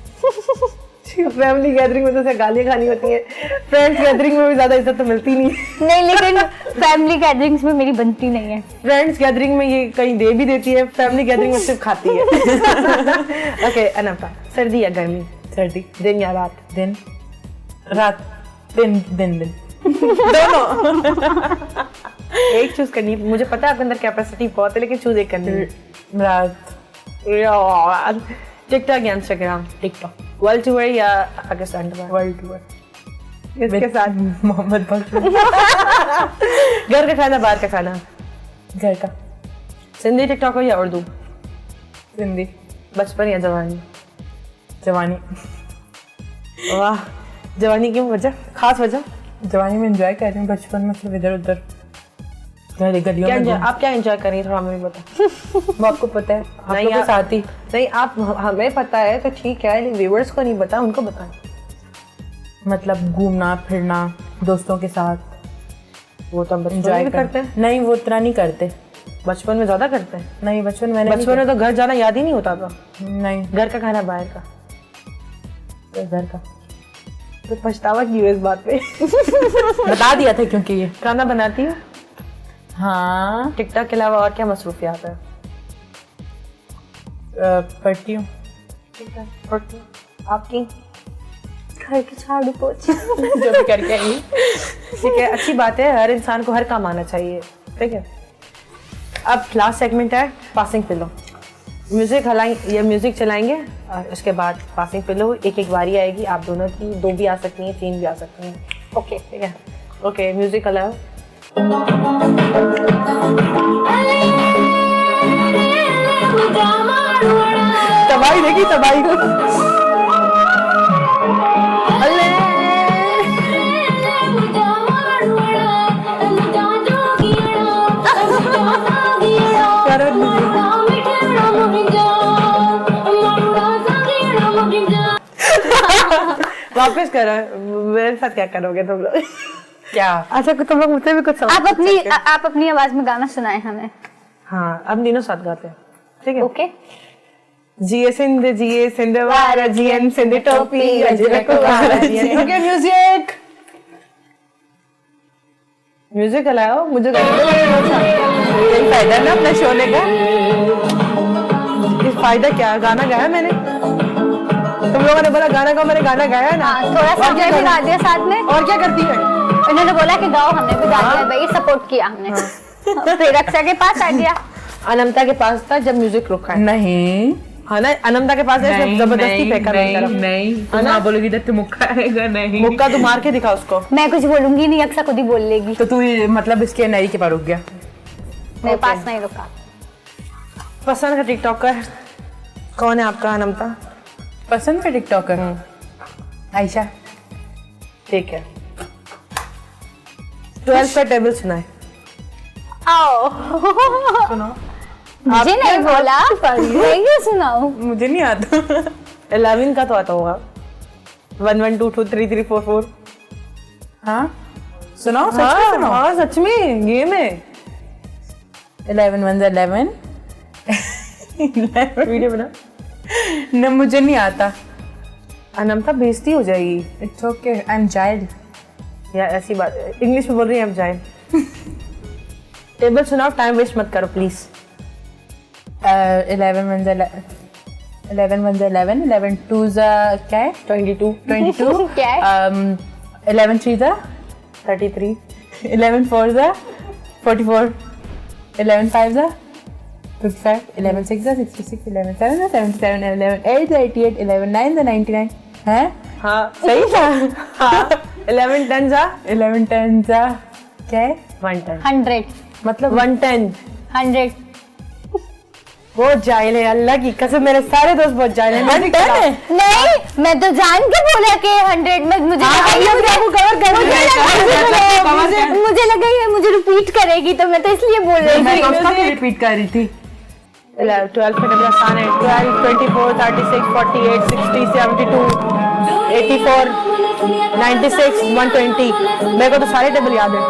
फैमिली गैदरिंग में तो सिर्फ गालियाँ खानी होती है, फ्रेंड्स गैदरिंग में भी ज्यादा इज्जत तो मिलती नहीं। नहीं, लेकिन फैमिली गैदरिंग्स में मेरी बनती नहीं है। फ्रेंड्स गैदरिंग में ये कहीं दे भी देती है, फैमिली गैदरिंग में सिर्फ खाती है। ओके अनंता, सर्दी या गर्मी? सर्दी। दिन या रात? दिन। रात। दिन दिन दिन। दोनों। एक चूज करनी, मुझे पता है आपके अंदर कैपेसिटी बहुत है, लेकिन चूज एक करनी है। रात। यार, टिकटॉक या इंस्टाग्राम? टिकटॉक। वर्ल्ड टूर या पाकिस्तान टूर? World tour. इसके साथ मोहम्मद बख्श। घर का खाना, बाहर का खाना? घर का। सिंधी टिकटॉकर या उर्दू? सिंधी। बचपन या जवानी? जवानी। वाह, जवानी क्यों, वजह, खास वजह? जवानी में एंजॉय कर रही हूँ, बचपन में सिर्फ इधर उधर गलियों क्या में enjoy, आप क्या एंजॉय कर रही हैं, थोड़ा हमें भी बता। वो आपको पता है, आप नहीं, लोग के आप- साथ ही। नहीं, आप हमें पता है तो ठीक है, लेकिन व्यूअर्स को नहीं पता, उनको बताएं। मतलब घूमना फिरना दोस्तों के साथ, वो तो हम बचपन एंजॉय में भी करते हैं। नहीं, वो इतना नहीं करते। बचपन में ज्यादा करते हैं। नहीं, बचपन मैंने बचपन में तो घर जाना याद ही नहीं होता था। नहीं, घर का खाना, बाहर का? तो घर का। तो पछतावा क्यों है इस बात पे? बता दिया था क्योंकि ये। खाना बनाती है? हाँ, टिकटॉक के अलावा और क्या मसरूफियात है? पढ़ती हूँ। आपकी? घर के झाड़ू पोछा। जो भी करके आई। ठीक है, अच्छी बात है, हर इंसान को हर काम आना चाहिए। ठीक है, अब लास्ट सेगमेंट है पासिंग पिलो। म्यूजिक या म्यूजिक चलाएंगे और उसके बाद पासिंग पिलो, एक एक बारी आएगी आप दोनों की, 2 भी आ सकती हैं, 3 भी आ सकती हैं। ओके। ठीक है, ओके, म्यूजिक अलाउ। तबाही देखी तबाही को वापस करो, मेरे साथ क्या करोगे तुम लोग? क्या? अच्छा तुम लोग मुझसे भी कुछ आप अपनी आवाज में गाना सुनाए हमें। हाँ अब तीनों साथ गाते हैं, ठीक है? ओके। जिए सिंध वारा जियन सिंध टोपी अजरक वारा जियन। ओके म्यूजिक म्यूजिक चलाओ, मुझे यही फायदा है ना अपना शोने का। इस फायदा क्या, गाना गाया मैंने, तुम लोगों ने बोला गाना गाओ, मैंने गाना गाया ना। थोड़ा सा हमने भी गा दिया साथ में। और क्या करती है? उन्होंने बोला कि गाओ, हमने भी गा दिया भाई, सपोर्ट किया हमने। फिर अक्षय के पास आ गया। अनंता के पास था जब म्यूजिक रुका है। नहीं हाँ ना, अनंता के पास है, जबरदस्ती फेंका मेरी तरफ। नहीं तुम ना बोलोगी तो मुक्का आएगा। नहीं मुक्का तू मार के दिखा उसको। मैं कुछ बोलूंगी नहीं, अक्सर खुद ही बोल लेगी। तो तू मतलब इसके नहीं के पास रुक गया। मेरे पास नहीं रुका। पसंद का टिकटॉकर कौन है आपका अनंता? पसंद का टिकटॉकर आयशा। ठीक है, 12 का टेबल सुनाए। आओ सुनो। मुझे नहीं बोला, मैं क्यों सुनाऊं? मुझे नहीं आता। 11 का तो आता होगा, 1 1 2 2 3 3 4 4। हाँ सुनाओ, सच में सुनाओ। हाँ सच में गेम है। 11 1 11 वीडियो बना न, मुझे नहीं आता। अनंता बेइज्जती हो जाएगी। It's okay, I am child. या ऐसी बात, इंग्लिश में बोल रही है अब जाए। टेबल सुनाओ, टाइम वेस्ट मत करो प्लीज। 11 1 11 1 11 11 2 क्या है? 22 22 क्या है? 11 3 33 11 4 44 11 5 55 11 6 66 11 7 77 11 8 88 11 9 99 है। हाँ सही था। हाँ 11 10 जा 11 10 क्या है? 110 100 मतलब 110। 100 बहुत जाहिल है, अल्लाह की कसम, मेरे सारे दोस्त बहुत जाहिल हैं। 110 है? नहीं, मैं तो जान के बोला कि 100 में मुझे लगा ये मुझे रिपीट करेगी, तो मैं तो इसलिए बोल रही मैं थी। कब तक रिपीट कर रही थी? 12 का डबल आसान है। 12 24 36 48 60 72 84 96 120। मेरे को तो सारे टेबल याद है।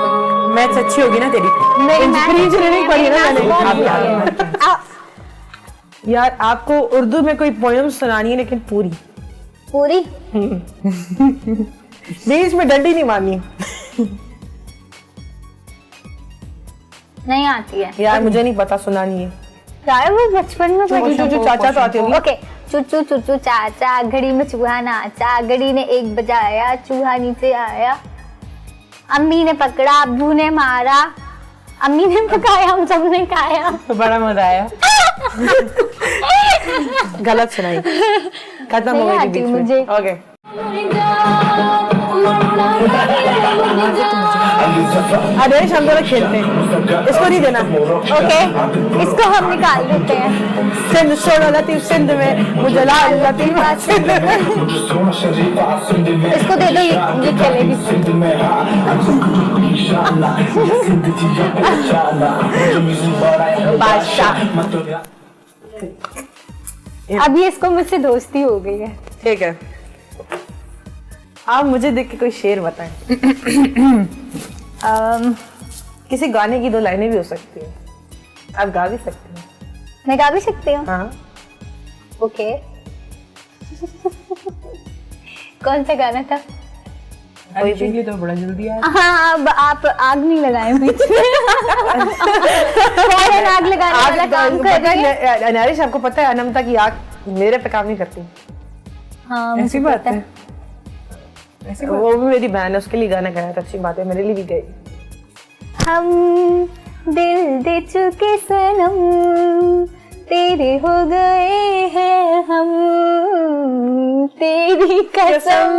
मैथ्स अच्छी होगी ना तेरी? प्री इंजीनियरिंग पढ़ी है ना मैंने। आप याद यार आपको उर्दू में कोई पोएम सुनानी है, लेकिन पूरी पूरी बीच में डंडी नहीं मारनी। नहीं आती है यार मुझे नहीं पता सुनानी है। यार, वो बचपन में पढ़ी चूचू चूचू चाचा तो आती होगी। ओके। चूचू चूचू चाचा, घड़ी में चूहा नाचा, घड़ी ने एक बजाया, चूहा नीचे आया, अम्मी ने पकड़ा, अब्बू ने मारा, अम्मी ने पकाया, हम सब ने खाया। तो बड़ा मजा आया। गलत सुनाई, खत्म हो नहीं गई आती बीच में। मुझे। ओके आदेश हम दोनों खेलते हैं, इसको नहीं देना। ओके, इसको हम निकाल देते हैं। सिंध सोना लतीफ सिंध में, मुझे लाल लतीफा सिंध में। इसको दे दो, ये खेलेगी। बादशाह। अब ये इसको मुझसे दोस्ती हो गई है। ठीक है, आप मुझे देख के कोई शेर बताएं। किसी गाने की 2 लाइनें भी हो सकती है, आप गा भी सकते हैं। मैं गा भी सकती हूँ। हाँ ओके। कौन सा गाना था? कोई भी तो बड़ा जल्दी आया। हाँ, अब आप आग नहीं लगाए बीच में। फौरन आग लगाने वाला काम कर रही है। नरिश आपको पता है अनंता की आग मेरे पे काम नहीं करती। हाँ, ऐसी मुझे बात पता है। ऐसी बात। वो भी मेरी बहन है, उसके लिए गाना गाया था, अच्छी बात है, मेरे लिए भी गई। हम दिल दे चुके सनम, तेरे हो गए हैं हम, तेरी कसम।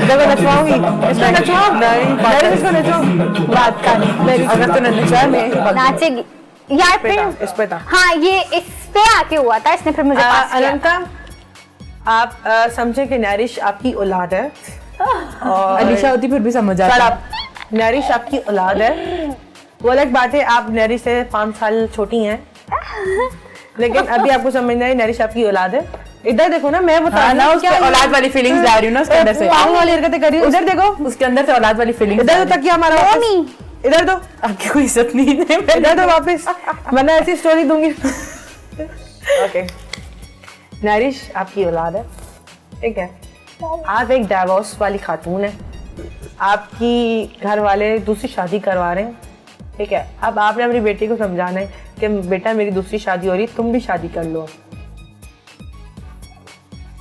देखो नचवाऊंगी, इसमें नचवाऊं नहीं, इसको नचवाऊं बात का नहीं, अगर तूने नचा मैं नाचेगी यार फिर। इस पे था। हाँ ये इस पे आके हुआ था, इसने फिर मुझे पास किया। अनंता, आप समझे कि नैरिश आपकी औलाद है और अलीशा होती फिर भी समझ आता। नैरिश आपकी औलाद है, वो अलग बात है आप नैरिश से 5 साल छोटी हैं, लेकिन अभी आपको समझना है नैरिश आपकी औलाद है। इधर देखो ना, मैं बता रहा हूँ क्या औलाद वाली फीलिंग्स ला रही हूँ ना उसके अंदर से, आने वाली हरकतें कर रही हूँ। इधर देखो, उसके अंदर से औलाद वाली फीलिंग्स। इधर तो तकिया हमारा वापस, इधर दो, आपकी कोई इज्जत नहीं है, इधर दो वापस, वरना ऐसी स्टोरी दूंगी। ओके, नैरिश आपकी औलाद है, ठीक है। आप एक डाइवोर्स वाली खातून है, आपकी घर वाले दूसरी शादी करवा रहे हैं, ठीक है। अब आपने अपनी बेटी को समझाना है कि बेटा मेरी दूसरी शादी हो रही, तुम भी शादी कर लो।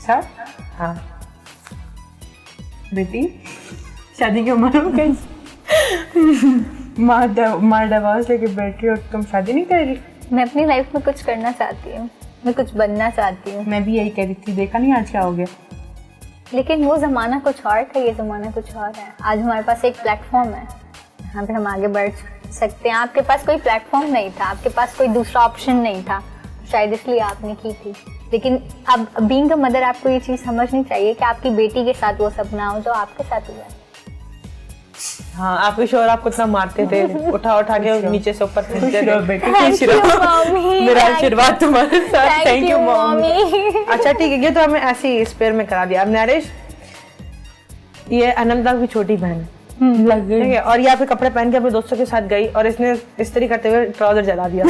सर हाँ बेटी शादी की उम्र हो गई, माँ डिवोर्स लेके बैठ रही हो, तुम शादी नहीं कर रही? मैं अपनी लाइफ में कुछ करना चाहती हूँ, मैं कुछ बनना चाहती हूँ। मैं भी यही कह रही थी, देखा नहीं आज क्या हो गया। लेकिन वो ज़माना कुछ और था, ये ज़माना कुछ और है। आज हमारे पास एक प्लेटफॉर्म है जहाँ पे हम आगे बढ़ सकते हैं। आपके पास कोई प्लेटफॉर्म नहीं था, आपके पास कोई दूसरा ऑप्शन नहीं था, शायद इसलिए आपने की थी। लेकिन अब बीइंग अ मदर आपको ये चीज़ समझनी चाहिए कि आपकी बेटी के साथ वो सपना हो जो आपके साथ हुआ है। हाँ, आपके शोर आपको इतना मारते थे, उठा उठा के नीचे से ऊपर फेंकते थे। बेटी खुश रहो, मेरा आशीर्वाद तुम्हारे साथ। Thank you mummy. अच्छा ठीक है, ये तो हमें ऐसे ही स्पेयर में करा दिया। अब नैरिश, ये अनंता की छोटी बहन है, ठीक है, और ये आपके कपड़े पहन के अपने दोस्तों के साथ गई और इसने इस्त्री करते हुए ट्राउजर जला दिया।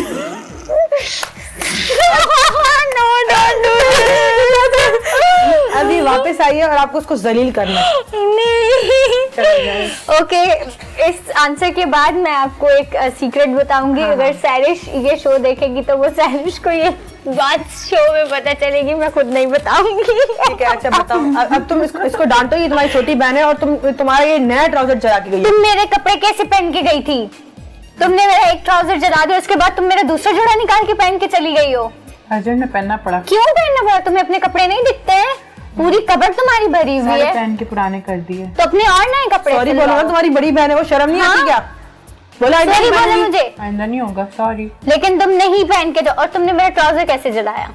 अभी वापस आई है और आपको उसको जलील करना है। ओके, इस आंसर के बाद मैं आपको एक सीक्रेट बताऊंगी। अगर सैरिश ये शो देखेगी तो वो सैरिश को ये बात शो में पता चलेगी, मैं खुद नहीं बताऊंगी। ठीक है, अच्छा बताओ। अब तुम इसको डांटो, ये तुम्हारी छोटी बहन है और तुम्हारा ये नया ट्राउजर जला के गई है। तुम मेरे कपड़े कैसे पहन के गई थी? तुमने मेरा एक ट्राउजर जला दिया, उसके बाद तुम मेरा दूसरा जोड़ा निकाल के पहन के चली गई हो। अर्जेंट में पहनना पड़ा। क्यों पहनना पड़ा? तुम्हें अपने कपड़े नहीं दिखते हैं? पूरी कबर तुम्हारी भरी हुई है। पहन के पुराने कर दिए तो अपने और नए कपड़े सॉरी बोलो ना, तुम्हारी बड़ी बहन है, वो शर्म नहीं आती क्या? बोला सॉरी बोलो मुझे। आइंदा नहीं होगा, सॉरी। लेकिन तुम नहीं पहन के जाओ। और तुमने मेरा ट्राउजर कैसे जलाया?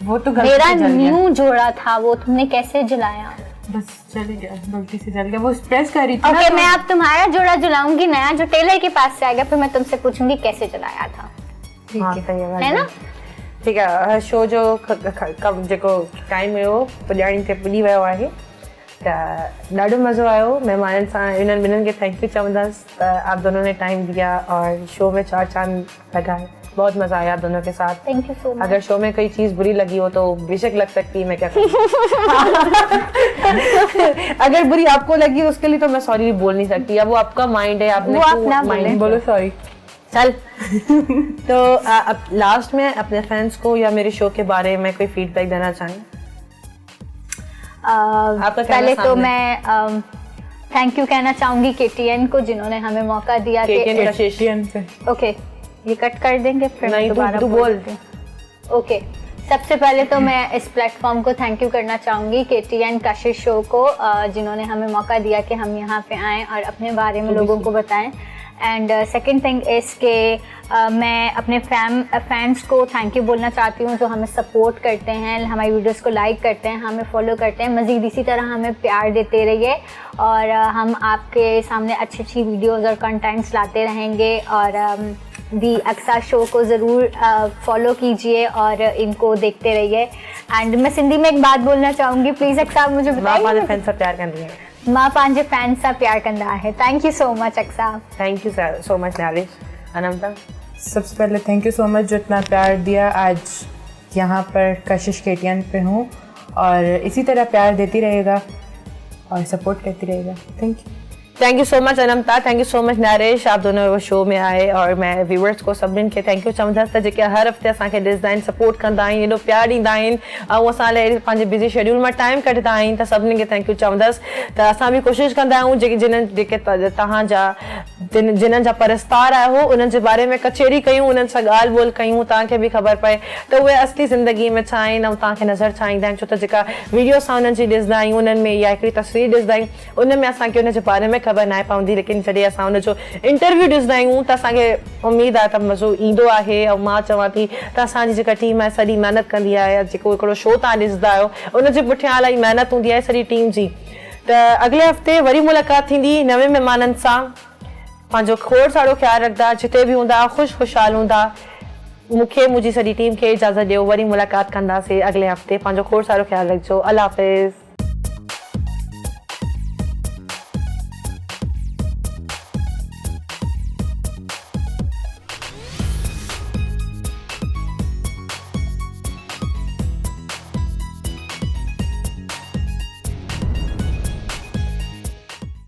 वो तो गलती मेरा से जल गया। न्यू जोड़ा था, वो तुमने कैसे जलाया? बस चले गया, गलती से जल गया, वो प्रेस कर रही थी ओके, ना। मैं अब तुम्हारा जोड़ा जलाऊंगी नया, जो टेलर के पास से आएगा, फिर मैं तुमसे पूछूंगी कैसे जलाया था। हाँ, सही है ना? ठीक है, शो जो कब जेको टाइम हुयो पुॼाणी ते पुॼी वियो आहे त ॾाढो मज़ो आयो। महिमाननि सां इन्हनि ॿिन्हिनि खे थैंक यू चवंदसि त आप दोनों ने टाइम दिया और शो में 4 चांद लगाए। बहुत मज़ा आया आप दोनों के साथ। Thank you so much. अगर शो में कोई चीज़ बुरी लगी हो तो बेशक लग सकती है, मैं क्या करूं। अगर बुरी आपको लगी उसके लिए तो मैं सॉरी भी बोल नहीं सकती, अब वो आपका माइंड है, आपने वो आप ना माइंड बोलो सॉरी। चल। तो अब लास्ट में अपने फैंस को या मेरे शो के बारे में कोई फीडबैक देना चाहें? आपका पहले तो मैं थैंक यू कहना चाहूंगी KTN को, जिन्होंने हमें मौका दिया। KTN का शेष। ओके, ये कट कर देंगे फिर नहीं, दोबारा तू बोल। ओके, सबसे पहले तो मैं इस प्लेटफॉर्म को थैंक यू करना चाहूँगी KTN कशिश शो को, जिन्होंने हमें मौका दिया कि हम यहाँ पे आएँ और अपने बारे में लोगों को बताएं। एंड सेकेंड थिंग इज़ के मैं अपने फैंस को थैंक यू बोलना चाहती हूँ, जो हमें सपोर्ट करते हैं, हमारी वीडियोस को लाइक करते हैं, हमें फॉलो करते हैं। मज़ीद इसी तरह हमें प्यार देते रहिए और हम आपके सामने अच्छी अच्छी वीडियोस और कंटेंट्स लाते रहेंगे। और दी अक्सा शो को ज़रूर फॉलो कीजिए और इनको देखते रहिए। एंड मैं सिंधी में एक बात बोलना चाहूँगी, प्लीज़ अक्सा आप मुझे बताइए। फैंस से प्यार कर रही है, माँ पंहिंजे फैंस सां प्यार कंदा है। Thank you so much Aqsa. Thank you so much Nairish. Ananta, सबसे पहले थैंक यू सो मच जो इतना प्यार दिया। आज यहाँ पर कशिश KTN पे हूँ और इसी तरह प्यार देती रहेगा और सपोर्ट करती रहेगा। Thank you. Thank you so much Anmata, thank you so much Naresh, आप दोनों वो शो में आए और मैं व्यूअर्स को सभिनीनि खे थैंक यू चवंदसि त जेके हर हफ़्ते असांखे ॾिसंदा आहिनि, सपोर्ट कंदा आहिनि, एॾो प्यार ॾींदा आहिनि ऐं असां लाइ पंहिंजे बिज़ी शेड्यूल मां टाइम कढंदा आहिनि, त सभिनी खे थैंक यू चवंदसि। त असां बि कोशिशि कंदा आहियूं जेके तव्हांजा जिन्हनि जा परस्तार आहियो उन्हनि जे बारे में कचेरी कयूं, उन्हनि सां ॻाल्हि ॿोल कयूं, तव्हांखे बि ख़बर पए त उहे असली ज़िंदगी में छा आहिनि ऐं तव्हांखे नज़र छा ईंदा आहिनि। छो त जेका वीडियो असां उन्हनि जी ॾिसंदा आहियूं उन्हनि में या हिकिड़ी तस्वीर ॾिसंदा आहियूं उन में असांखे उन जे बारे में ख़बर न आहे पवंदी, लेकिन जॾहिं असां उनजो इंटरव्यू ॾिसंदा आहियूं त असांखे उमेद आहे त मज़ो ईंदो आहे। ऐं मां चवां थी त असांजी जेका टीम आहे सॼी महिनत कंदी आहे, जेको हिकिड़ो शो तव्हां ॾिसंदा आहियो उनजे पुठियां इलाही महिनत हूंदी आहे सॼी टीम जी। त अॻिले हफ़्ते वरी मुलाक़ात थींदी नवे महिमाननि सां। पंहिंजो खोड़ सारो ख्यालु रखंदा, जिते बि हूंदा ख़ुशहाल हूंदा। मूंखे मुंहिंजी सॼी टीम खे इजाज़त ॾियो, वरी मुलाक़ात कंदासीं अॻिले हफ़्ते। पंहिंजो खोड़ सारो ख्यालु रखिजो। अल्लाह हाफ़िज़।